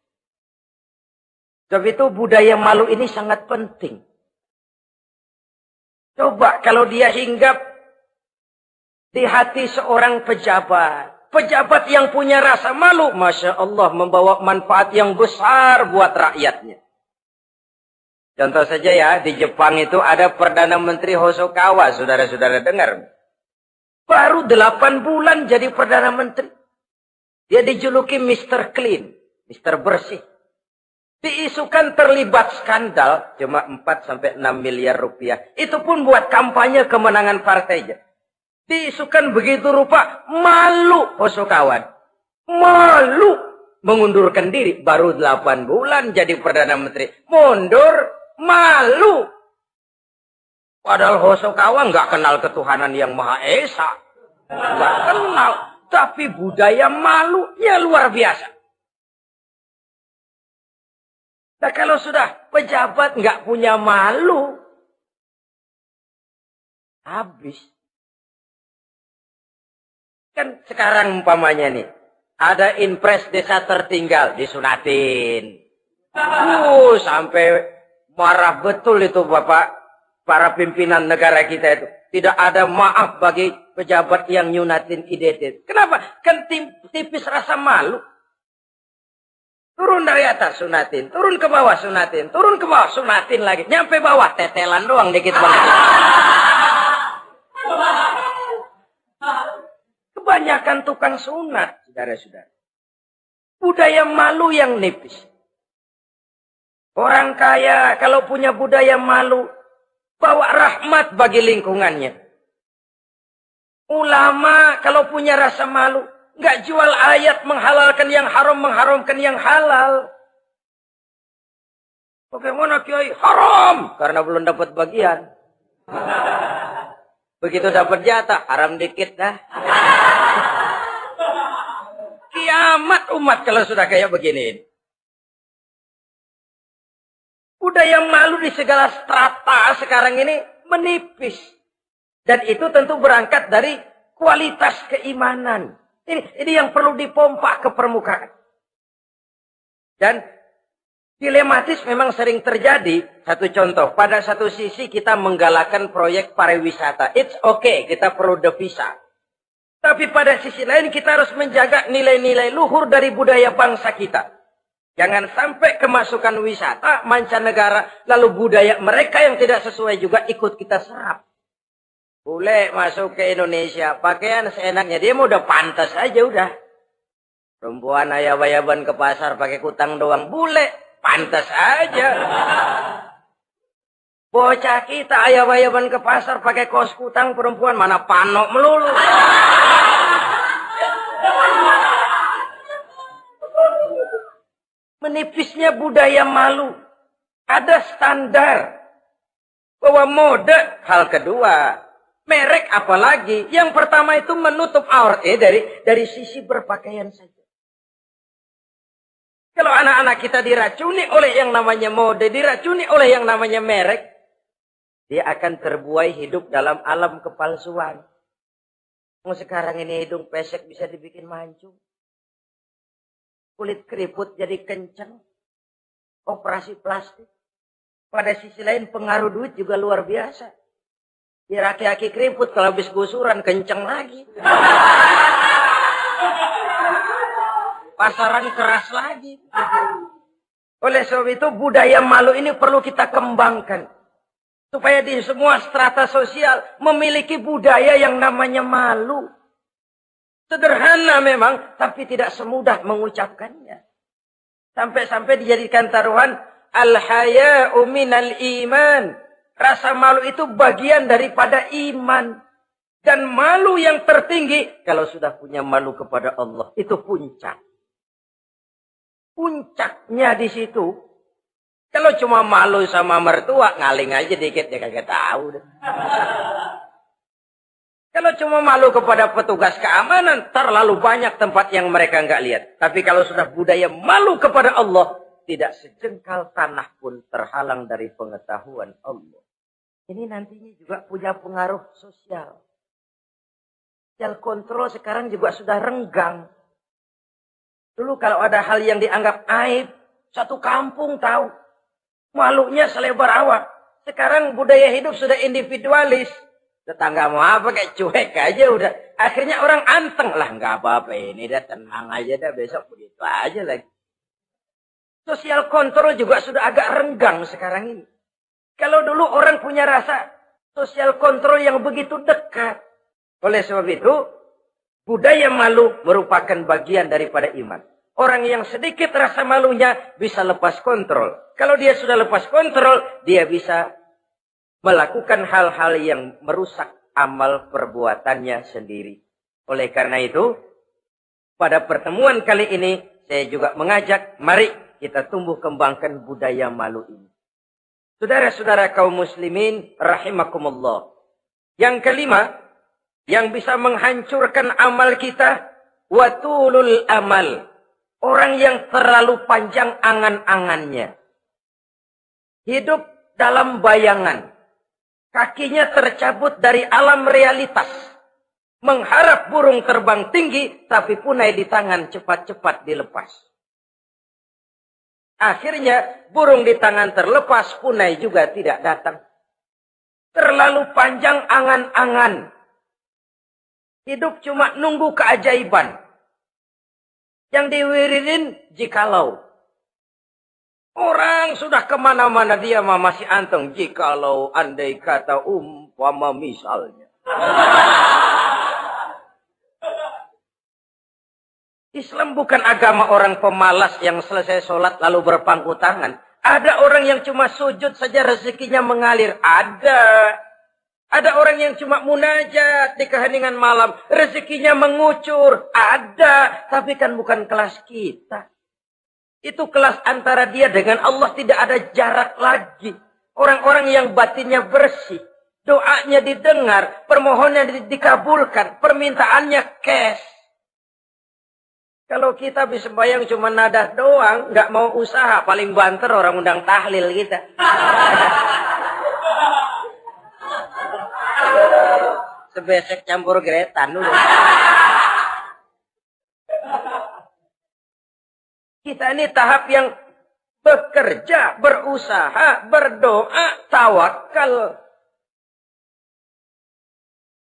Sebab itu budaya malu ini sangat penting. Coba kalau dia hinggap di hati seorang pejabat. Pejabat yang punya rasa malu, Masya Allah, membawa manfaat yang besar buat rakyatnya. Contoh saja ya, di Jepang itu ada Perdana Menteri Hosokawa, saudara-saudara dengar. Baru 8 bulan jadi Perdana Menteri. Dia dijuluki Mr. Clean, Mr. Bersih. Diisukan terlibat skandal, cuma 4-6 miliar rupiah. Itu pun buat kampanye kemenangan partainya. Diisukan begitu rupa, malu Hosokawa. Malu mengundurkan diri, baru 8 bulan jadi Perdana Menteri. Mundur, malu. Padahal Hosokawa nggak kenal ketuhanan yang Maha Esa. Nggak kenal. Tapi budaya malunya luar biasa. Nah kalau sudah pejabat nggak punya malu, habis. Kan sekarang umpamanya nih, ada impres desa tertinggal, disunatin. Sampai marah betul itu Bapak, para pimpinan negara kita itu. Tidak ada maaf bagi pejabat yang nyunatin IDT. Kenapa? Kan tipis rasa malu. Turun dari atas sunatin, turun ke bawah sunatin, turun ke bawah sunatin lagi. Nyampe bawah tetelan doang dikit banget. Kebanyakan tukang sunat, saudara-saudara. Budaya malu yang nipis. Orang kaya kalau punya budaya malu, bawa rahmat bagi lingkungannya. Ulama kalau punya rasa malu, nggak jual ayat menghalalkan yang haram, mengharamkan yang halal. Bagaimana Kiai? Haram! Karena belum dapat bagian. Begitu dapat jatah, haram dikit dah. Kiamat umat kalau sudah kayak begini. Budaya malu di segala strata sekarang ini menipis. Dan itu tentu berangkat dari kualitas keimanan. Ini yang perlu dipompa ke permukaan. Dan dilematis memang sering terjadi. Satu contoh, pada satu sisi kita menggalakkan proyek pariwisata. It's okay, kita perlu devisa. Tapi pada sisi lain kita harus menjaga nilai-nilai luhur dari budaya bangsa kita. Jangan sampai kemasukan wisata mancanegara, lalu budaya mereka yang tidak sesuai juga ikut kita serap. Boleh masuk ke Indonesia, pakaian seenaknya, dia mau udah pantas aja udah. Perempuan ayab-ayaban ke pasar pakai kutang doang, boleh, pantas aja. Bocah kita ayab-ayaban ke pasar pakai kaos kutang, perempuan mana panok melulu. Menipisnya budaya malu. Ada standar. Bahwa mode, hal kedua. Merek apalagi. Yang pertama itu menutup aurat. Dari sisi berpakaian saja. Kalau anak-anak kita diracuni oleh yang namanya mode, diracuni oleh yang namanya merek, dia akan terbuai hidup dalam alam kepalsuan. Sekarang ini hidung pesek bisa dibikin mancung. Kulit keriput jadi kencang. Operasi plastik. Pada sisi lain pengaruh duit juga luar biasa. Ya aki-aki keriput kalau habis gusuran kencang lagi. Pasaran keras lagi. Oleh sebab itu budaya malu ini perlu kita kembangkan. Supaya di semua strata sosial memiliki budaya yang namanya malu. Sederhana memang, tapi tidak semudah mengucapkannya. Sampai-sampai dijadikan taruhan, al-haya'u minal iman. Rasa malu itu bagian daripada iman. Dan malu yang tertinggi, kalau sudah punya malu kepada Allah, itu puncak. Puncaknya di situ. Kalau cuma malu sama mertua, ngaling aja dikit, dia kagak tahu. Kalau cuma malu kepada petugas keamanan, terlalu banyak tempat yang mereka nggak lihat. Tapi kalau sudah budaya malu kepada Allah, tidak sejengkal tanah pun terhalang dari pengetahuan Allah. Ini nantinya juga punya pengaruh sosial. Sosial kontrol sekarang juga sudah renggang. Dulu kalau ada hal yang dianggap aib, satu kampung tahu. Malunya selebar awak. Sekarang budaya hidup sudah individualis. Tetangga mau apa kayak cuek aja udah. Akhirnya orang anteng lah. Nggak apa-apa ini dah tenang aja dah. Besok begitu aja lagi. Sosial kontrol juga sudah agak renggang sekarang ini. Kalau dulu orang punya rasa sosial kontrol yang begitu dekat. Oleh sebab itu, budaya malu merupakan bagian daripada iman. Orang yang sedikit rasa malunya bisa lepas kontrol. Kalau dia sudah lepas kontrol, dia bisa melakukan hal-hal yang merusak amal perbuatannya sendiri. Oleh karena itu, pada pertemuan kali ini, saya juga mengajak, mari kita tumbuh kembangkan budaya malu ini. Saudara-saudara kaum muslimin, rahimakumullah. Yang kelima, yang bisa menghancurkan amal kita, watulul amal. Orang yang terlalu panjang angan-angannya. Hidup dalam bayangan. Kakinya tercabut dari alam realitas. Mengharap burung terbang tinggi, tapi punai di tangan cepat-cepat dilepas. Akhirnya burung di tangan terlepas, punai juga tidak datang. Terlalu panjang angan-angan. Hidup cuma nunggu keajaiban. Yang diwiridin jikalau. Orang sudah kemana-mana dia masih anteng. Jikalau andai kata umpama misalnya. Islam bukan agama orang pemalas yang selesai sholat lalu berpangku tangan. Ada orang yang cuma sujud saja rezekinya mengalir. Ada. Ada orang yang cuma munajat di keheningan malam. Rezekinya mengucur. Ada. Tapi kan bukan kelas kita. Itu kelas antara dia dengan Allah, tidak ada jarak lagi. Orang-orang yang batinnya bersih. Doanya didengar. Permohonannya dikabulkan. Permintaannya cash. Kalau kita bisa bayang cuma nadah doang. Nggak mau usaha. Paling banter orang undang tahlil kita. Sebesek campur geretan dulu. Kita ini tahap yang bekerja, berusaha, berdoa, tawakal.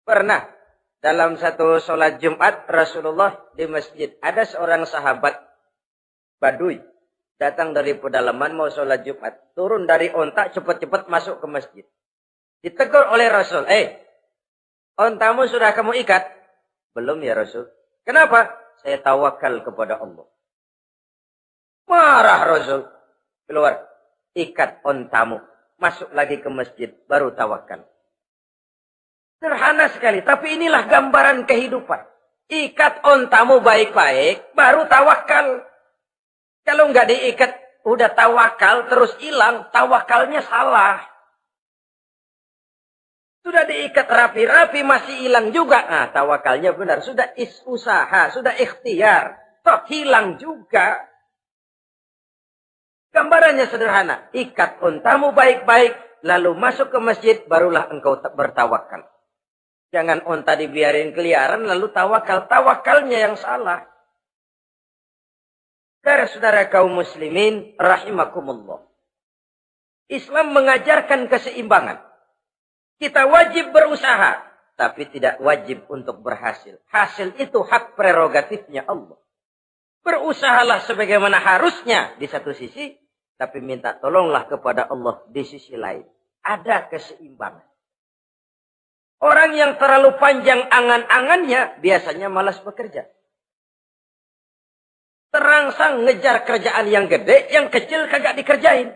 Pernah dalam satu sholat Jumat Rasulullah di masjid, ada seorang sahabat Baduy datang dari pedalaman mau sholat Jumat, turun dari onta cepat-cepat masuk ke masjid. Ditegur oleh Rasul, ontamu sudah kamu ikat? Belum ya Rasul. Kenapa? Saya tawakal kepada Allah. Marah Rasul. Keluar. Ikat ontamu. Masuk lagi ke masjid. Baru tawakal. Sederhana sekali. Tapi inilah gambaran kehidupan. Ikat ontamu baik-baik. Baru tawakal. Kalau nggak diikat. Udah tawakal. Terus hilang. Tawakalnya salah. Sudah diikat rapi-rapi masih hilang juga. Nah, tawakalnya benar. Sudah usaha, sudah ikhtiar. Toh hilang juga. Gambarannya sederhana. Ikat ontamu baik-baik. Lalu masuk ke masjid. Barulah engkau bertawakal. Jangan onta dibiarin keliaran. Lalu tawakal. Tawakalnya yang salah. Saudara-saudara kaum muslimin. Rahimakumullah. Islam mengajarkan keseimbangan. Kita wajib berusaha, tapi tidak wajib untuk berhasil. Hasil itu hak prerogatifnya Allah. Berusahalah sebagaimana harusnya di satu sisi, tapi minta tolonglah kepada Allah di sisi lain. Ada keseimbangan. Orang yang terlalu panjang angan-angannya biasanya malas bekerja. Terangsang ngejar kerjaan yang gede, yang kecil kagak dikerjain.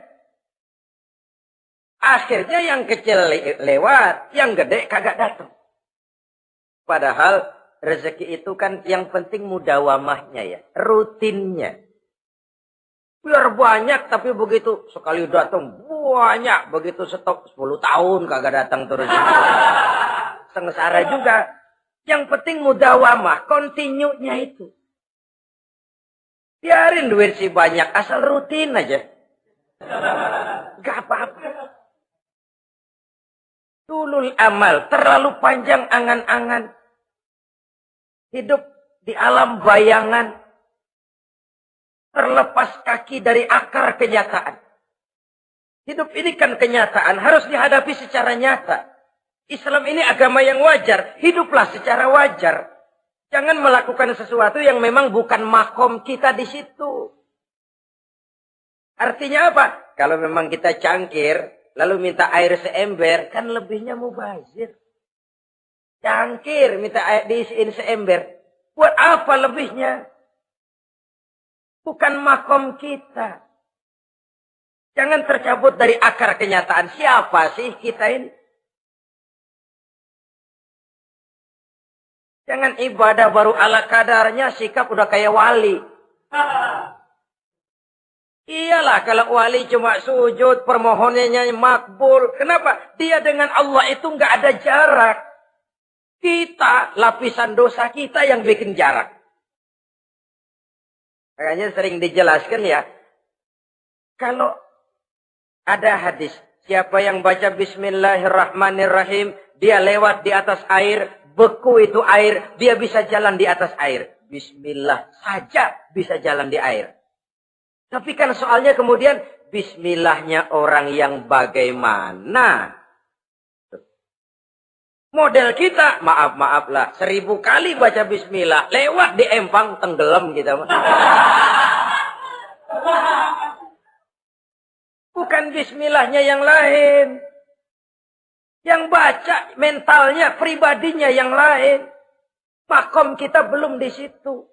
Akhirnya yang kecil lewat, yang gede kagak datang. Padahal rezeki itu kan yang penting mudawamahnya ya, rutinnya. Biar banyak tapi begitu sekali datang banyak, begitu stok 10 tahun kagak datang terus. Sengsara juga. Yang penting mudawamah, continue-nya itu. Biarin duit sih banyak, asal rutin aja. Gak apa-apa. Tulul amal, terlalu panjang angan-angan. Hidup di alam bayangan. Terlepas kaki dari akar kenyataan. Hidup ini kan kenyataan, harus dihadapi secara nyata. Islam ini agama yang wajar, hiduplah secara wajar. Jangan melakukan sesuatu yang memang bukan makom kita di situ. Artinya apa? Kalau memang kita cangkir, lalu minta air seember, kan lebihnya mubazir. Cangkir minta air diisiin seember. Buat apa lebihnya? Bukan makom kita. Jangan tercabut dari akar kenyataan. Siapa sih kita ini? Jangan ibadah baru ala kadarnya, sikap udah kayak wali. Iyalah kalau wali cuma sujud, permohonannya makbul. Kenapa? Dia dengan Allah itu nggak ada jarak. Kita, lapisan dosa kita yang bikin jarak. Makanya sering dijelaskan ya. Kalau ada hadis, siapa yang baca Bismillahirrahmanirrahim, dia lewat di atas air, beku itu air, dia bisa jalan di atas air. Bismillah saja bisa jalan di air. Tapi kan soalnya kemudian, Bismillahnya orang yang bagaimana? Model kita, maaf lah, 1000 kali baca Bismillah, lewat di empang, tenggelam kita. Bukan Bismillahnya yang lain. Yang baca mentalnya, pribadinya yang lain. Makom kita belum di situ.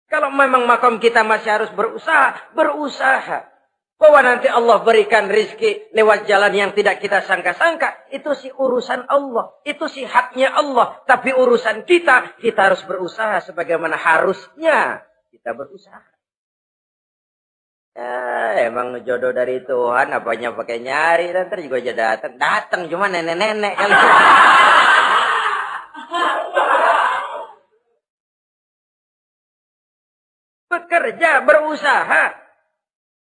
Kalau memang makom kita masih harus berusaha. Bahwa nanti Allah berikan rizki lewat jalan yang tidak kita sangka-sangka. Itu sih urusan Allah. Itu sih haknya Allah. Tapi urusan kita harus berusaha sebagaimana harusnya kita berusaha. Ya, emang jodoh dari Tuhan, apanya pakai nyari, dan ntar juga aja datang cuma nenek-nenek kali. Bekerja, berusaha.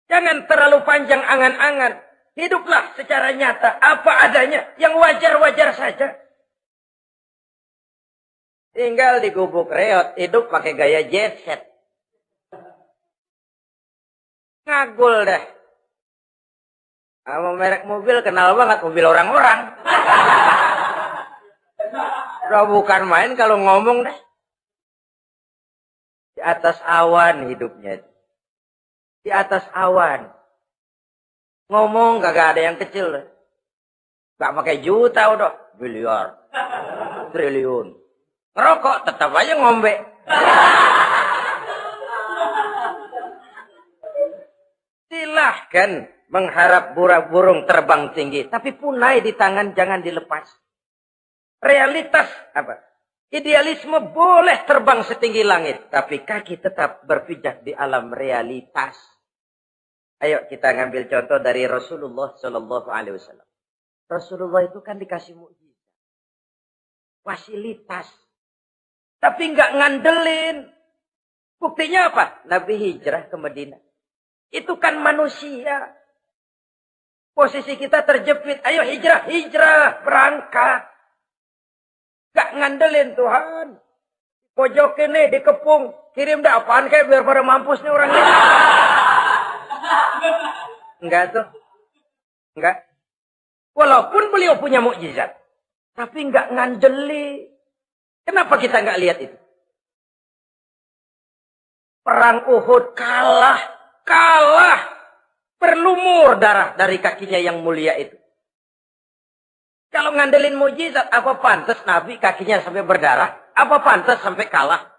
Jangan terlalu panjang angan-angan. Hiduplah secara nyata, apa adanya, yang wajar-wajar saja. Tinggal di gubuk reot, hidup pakai gaya jet set. Ngagul dah. Sama merek mobil kenal banget, mobil orang-orang. Udah bukan main kalau ngomong dah. Di atas awan hidupnya. Di atas awan. Ngomong kagak ada yang kecil. Gak pakai juta udah. Miliar. Triliun. Ngerokok tetap aja ngombe. Silahkan mengharap burung terbang tinggi. Tapi punai di tangan jangan dilepas. Realitas apa? Idealisme boleh terbang setinggi langit. Tapi kaki tetap berpijak di alam realitas. Ayo kita ngambil contoh dari Rasulullah SAW. Rasulullah itu kan dikasih mukjizat. Fasilitas. Tapi nggak ngandelin. Buktinya apa? Nabi hijrah ke Madinah. Itu kan manusia. Posisi kita terjepit. Ayo hijrah, berangkat. Gak ngandelin Tuhan. Pojok ini dikepung. Kirim dah apaan kayak biar pada mampus nih orang ini. Enggak tuh. Enggak. Walaupun beliau punya mukjizat. Tapi enggak ngandelin. Kenapa kita enggak lihat itu? Perang Uhud kalah. Berlumur darah dari kakinya yang mulia itu. Kalau ngandelin mujizat, apa pantas Nabi kakinya sampai berdarah? Apa pantas sampai kalah?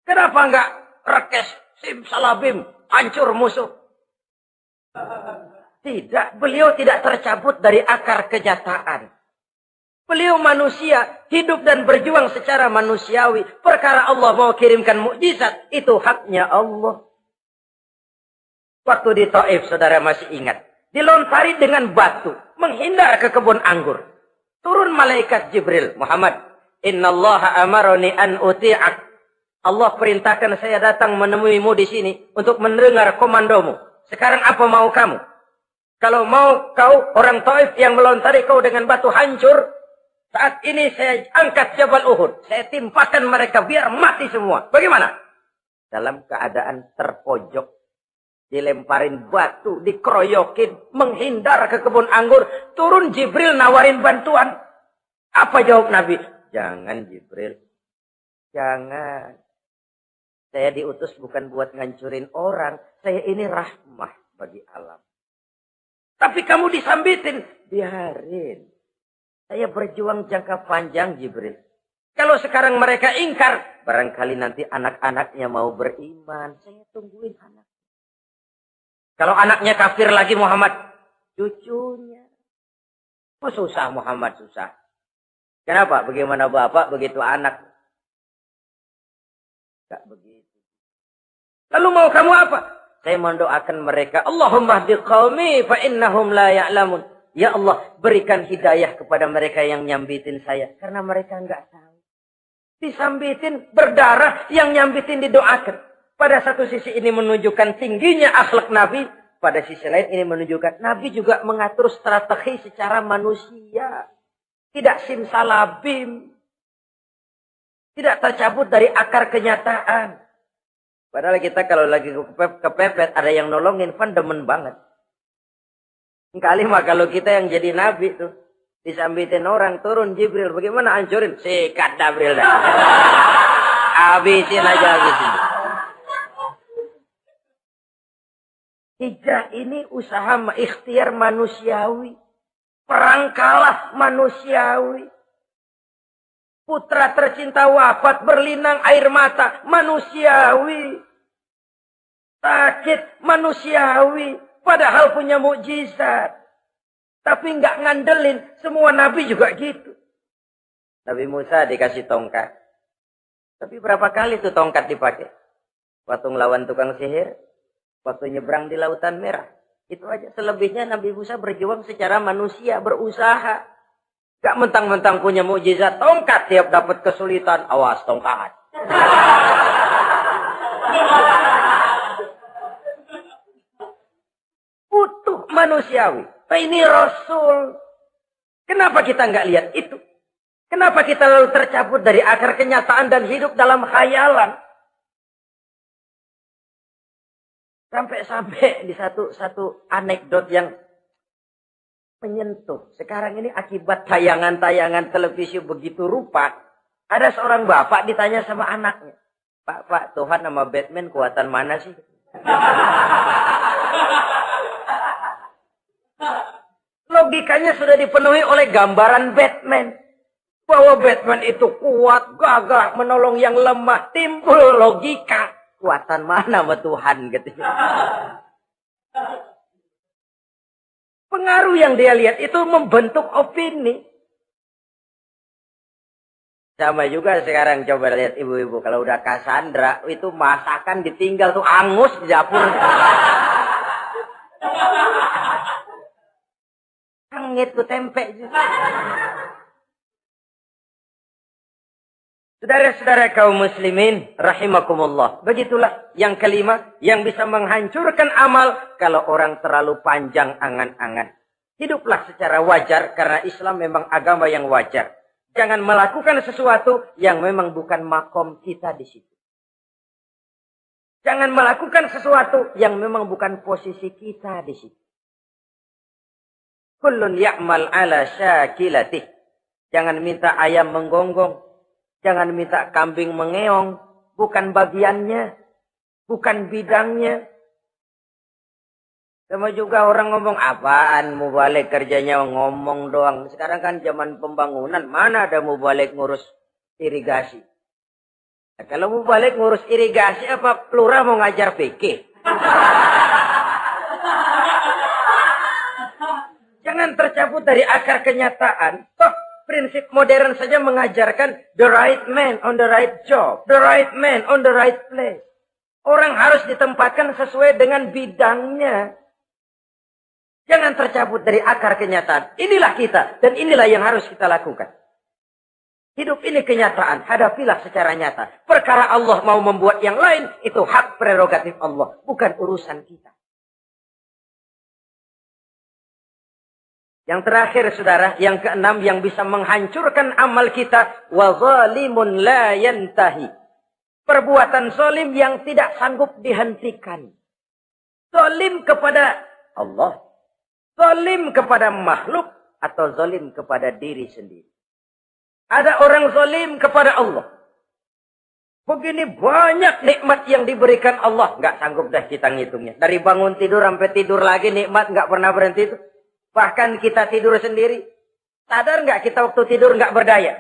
Kenapa enggak rekes, simsalabim, hancur musuh? Tidak, beliau tidak tercabut dari akar kenyataan. Beliau manusia, hidup dan berjuang secara manusiawi. Perkara Allah mau kirimkan mukjizat, itu haknya Allah. Waktu di Taif, saudara masih ingat. Dilontari dengan batu. Menghindar ke kebun anggur. Turun malaikat Jibril. Muhammad. Innallaha amaroni an uti'ak. Allah perintahkan saya datang menemuimu di sini. Untuk mendengar komandomu. Sekarang apa mau kamu? Kalau mau kau orang Taif yang melontari kau dengan batu hancur. Saat ini saya angkat Jabal Uhud. Saya timpakan mereka biar mati semua. Bagaimana? Dalam keadaan terpojok. Dilemparin batu, dikeroyokin, menghindar ke kebun anggur. Turun Jibril nawarin bantuan. Apa jawab Nabi? Jangan Jibril. Jangan. Saya diutus bukan buat ngancurin orang. Saya ini rahmah bagi alam. Tapi kamu disambitin. Biarin. Saya berjuang jangka panjang, Jibril. Kalau sekarang mereka ingkar, barangkali nanti anak-anaknya mau beriman. Saya tungguin anak. Kalau anaknya kafir lagi Muhammad, cucunya. Oh, susah Muhammad, susah. Kenapa? Bagaimana bapak, begitu anak. Tidak begitu. Lalu mau kamu apa? Saya mendoakan mereka. Allahumma hdi qaumi fa innahum la ya'lamun. Ya Allah, berikan hidayah kepada mereka yang nyambitin saya. Karena mereka enggak tahu. Disambitin, berdarah, yang nyambitin didoakan. Pada satu sisi ini menunjukkan tingginya akhlak Nabi. Pada sisi lain ini menunjukkan Nabi juga mengatur strategi secara manusia. Tidak simsalabim. Tidak tercabut dari akar kenyataan. Padahal kita kalau lagi kepepet, ada yang nolongin, kan demen banget. Kali mah kalau kita yang jadi nabi tuh, disambitin orang, turun Jibril, bagaimana hancurin? Sikat Jibril dah. Habisin aja, habisin. Hijrah ini usaha ikhtiar manusiawi. Perang kalah manusiawi. Putra tercinta wafat, berlinang air mata, manusiawi. Sakit, manusiawi. Padahal punya mukjizat. Tapi enggak ngandelin. Semua nabi juga gitu. Nabi Musa dikasih tongkat. Tapi berapa kali tuh tongkat dipakai? Waktu ngelawan tukang sihir. Waktu nyebrang di Lautan Merah. Itu aja. Selebihnya Nabi Musa berjuang secara manusia. Berusaha. Gak mentang-mentang punya mukjizat. Tongkat tiap dapat kesulitan. Awas tongkat. Utuh manusiawi. Ini Rasul. Kenapa kita nggak lihat itu? Kenapa kita lalu tercabut dari akar kenyataan dan hidup dalam khayalan? Sampai-sampai di satu anekdot yang menyentuh. Sekarang ini akibat tayangan-tayangan televisi begitu rupa. Ada seorang bapak ditanya sama anaknya. Pak, Tuhan sama Batman kuatan mana sih? Logikanya sudah dipenuhi oleh gambaran Batman. Bahwa Batman itu kuat, gagah, menolong yang lemah. Timbul logika. Kuatan mana sama Tuhan gitu. Pengaruh yang dia lihat itu membentuk opini. Sama juga sekarang coba lihat ibu-ibu. Kalau udah Cassandra, itu masakan ditinggal tuh angus di dapur. Angit tuh tempe juga. Saudara-saudara kaum muslimin, rahimakumullah. Begitulah yang kelima, yang bisa menghancurkan amal kalau orang terlalu panjang angan-angan. Hiduplah secara wajar karena Islam memang agama yang wajar. Jangan melakukan sesuatu yang memang bukan makom kita di situ. Jangan melakukan sesuatu yang memang bukan posisi kita di situ. Kullun ya'mal ala syakilatih. Jangan minta ayam menggonggong. Jangan minta kambing mengeong. Bukan bagiannya. Bukan bidangnya. Sama juga orang ngomong, apaan mubalik kerjanya ngomong doang. Sekarang kan zaman pembangunan. Mana ada mubalik ngurus irigasi. Nah, kalau mubalik ngurus irigasi, apa lurah mau ngajar fikih? Jangan tercabut dari akar kenyataan. Toh prinsip modern saja mengajarkan the right man on the right job. The right man on the right place. Orang harus ditempatkan sesuai dengan bidangnya. Jangan tercabut dari akar kenyataan. Inilah kita. Dan inilah yang harus kita lakukan. Hidup ini kenyataan. Hadapilah secara nyata. Perkara Allah mau membuat yang lain. Itu hak prerogatif Allah. Bukan urusan kita. Yang terakhir saudara, yang keenam yang bisa menghancurkan amal kita, wa zalimun la yantahi. Perbuatan zalim yang tidak sanggup dihentikan. Zalim kepada Allah, zalim kepada makhluk atau zalim kepada diri sendiri. Ada orang zalim kepada Allah. Begini banyak nikmat yang diberikan Allah, enggak sanggup dah kita ngitungnya. Dari bangun tidur sampai tidur lagi nikmat enggak pernah berhenti itu. Bahkan kita tidur sendiri. Sadar nggak kita waktu tidur nggak berdaya?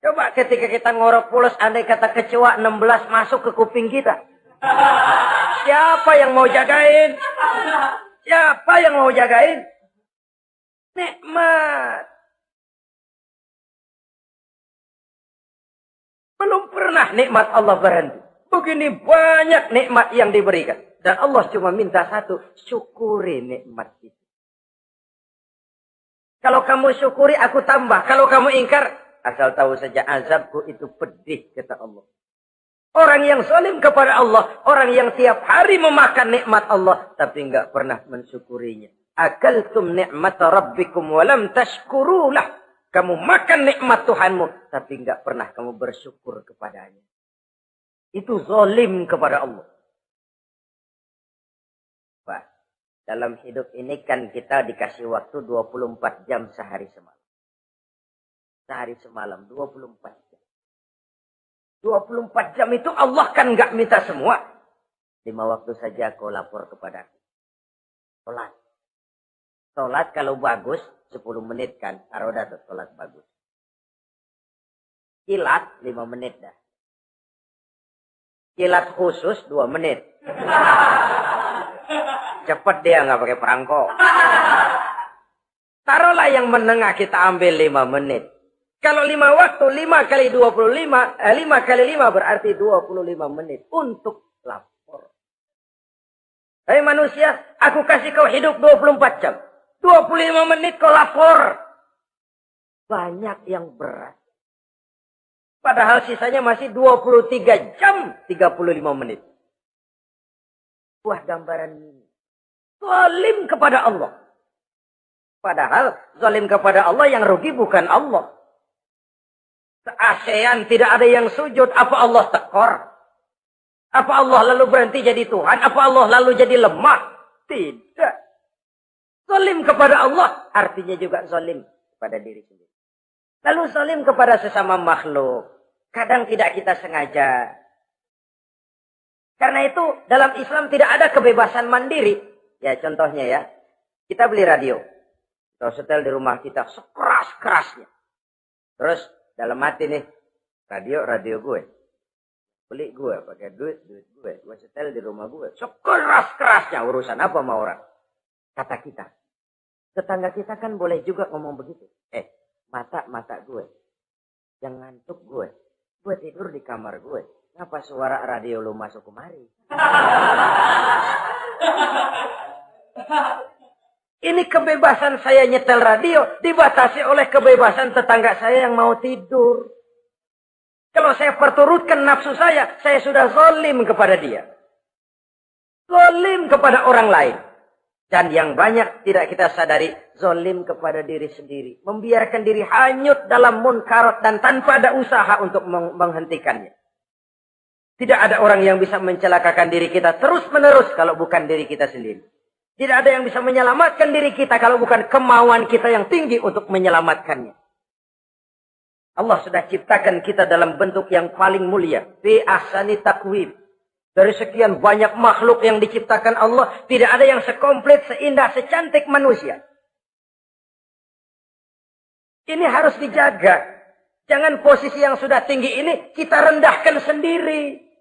Coba ketika kita ngorok pulas, andai kata kecoa 16 masuk ke kuping kita. Siapa yang mau jagain? Siapa yang mau jagain? Nikmat. Belum pernah nikmat Allah berhenti. Begini banyak nikmat yang diberikan. Dan Allah cuma minta satu, syukuri nikmat itu. Kalau kamu syukuri, aku tambah. Kalau kamu ingkar, asal tahu saja azabku itu pedih, kata Allah. Orang yang zalim kepada Allah, orang yang tiap hari memakan nikmat Allah, tapi enggak pernah mensyukurinya. Akaltum ni'mata rabbikum walam tashkurulah. Kamu makan nikmat Tuhanmu, tapi enggak pernah kamu bersyukur kepadanya. Itu zalim kepada Allah. Pak, dalam hidup ini kan kita dikasih waktu 24 jam sehari semalam. Sehari semalam, 24 jam. 24 jam itu Allah kan enggak minta semua. 5 waktu saja kau lapor kepada aku. Sholat. Sholat kalau bagus, 10 menit kan. Aroda tuh sholat bagus. Kilat 5 menit dah. Kilat khusus 2 menit. Cepet dia nggak pakai perangko. Taruhlah yang menengah kita ambil 5 menit. Kalau 5 waktu, 5 kali 25, 5 kali 5 berarti 25 menit untuk lapor. Hei manusia, aku kasih kau hidup 24 jam. 25 menit kau lapor. Banyak yang berat. Padahal sisanya masih 23 jam 35 menit. Buah gambaran ini. Zalim kepada Allah. Padahal zalim kepada Allah yang rugi bukan Allah. Se-ASEAN tidak ada yang sujud. Apa Allah tekor? Apa Allah lalu berhenti jadi Tuhan? Apa Allah lalu jadi lemah? Tidak. Zalim kepada Allah artinya juga zalim kepada diri sendiri. Lalu zalim kepada sesama makhluk. Kadang tidak kita sengaja. Karena itu dalam Islam tidak ada kebebasan mandiri. Ya contohnya ya. Kita beli radio. Kita setel di rumah kita sekeras-kerasnya. Terus dalam hati nih. Radio gue. Beli gue pakai duit gue. Gue setel di rumah gue. Sekeras-kerasnya urusan apa sama orang. Kata kita. Tetangga kita kan boleh juga ngomong begitu. Mata gue. Yang ngantuk gue. Gue tidur di kamar gue. Ngapa suara radio lu masuk kemari? Ini kebebasan saya nyetel radio. Dibatasi oleh kebebasan tetangga saya yang mau tidur. Kalau saya perturutkan nafsu saya sudah zalim kepada dia. Zalim kepada orang lain. Dan yang banyak tidak kita sadari, zalim kepada diri sendiri. Membiarkan diri hanyut dalam munkarat dan tanpa ada usaha untuk menghentikannya. Tidak ada orang yang bisa mencelakakan diri kita terus-menerus kalau bukan diri kita sendiri. Tidak ada yang bisa menyelamatkan diri kita kalau bukan kemauan kita yang tinggi untuk menyelamatkannya. Allah sudah ciptakan kita dalam bentuk yang paling mulia. Fi ahsani taqwim. Dari sekian banyak makhluk yang diciptakan Allah, tidak ada yang sekomplit, seindah, secantik manusia. Ini harus dijaga. Jangan posisi yang sudah tinggi ini kita rendahkan sendiri.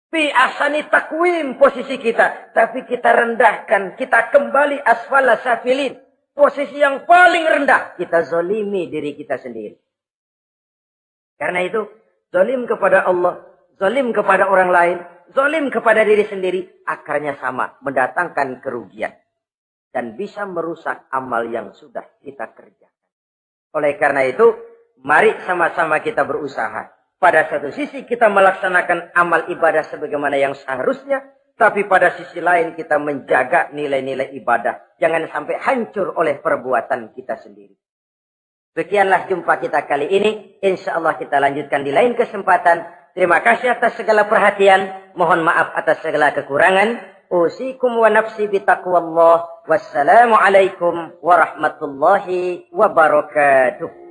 Fi ahsani taqwim posisi kita. Tapi kita rendahkan, kita kembali asfala safilin. Posisi yang paling rendah, kita zalimi diri kita sendiri. Karena itu, zalim kepada Allah, zalim kepada orang lain, zalim kepada diri sendiri, akarnya sama, mendatangkan kerugian. Dan bisa merusak amal yang sudah kita kerjakan. Oleh karena itu, mari sama-sama kita berusaha. Pada satu sisi kita melaksanakan amal ibadah sebagaimana yang seharusnya. Tapi pada sisi lain kita menjaga nilai-nilai ibadah. Jangan sampai hancur oleh perbuatan kita sendiri. Sekianlah jumpa kita kali ini. Insya Allah kita lanjutkan di lain kesempatan. Terima kasih atas segala perhatian. Mohon maaf atas segala kekurangan. Usikum wa nafsi bitaqwallah. Wassalamualaikum warahmatullahi wabarakatuh.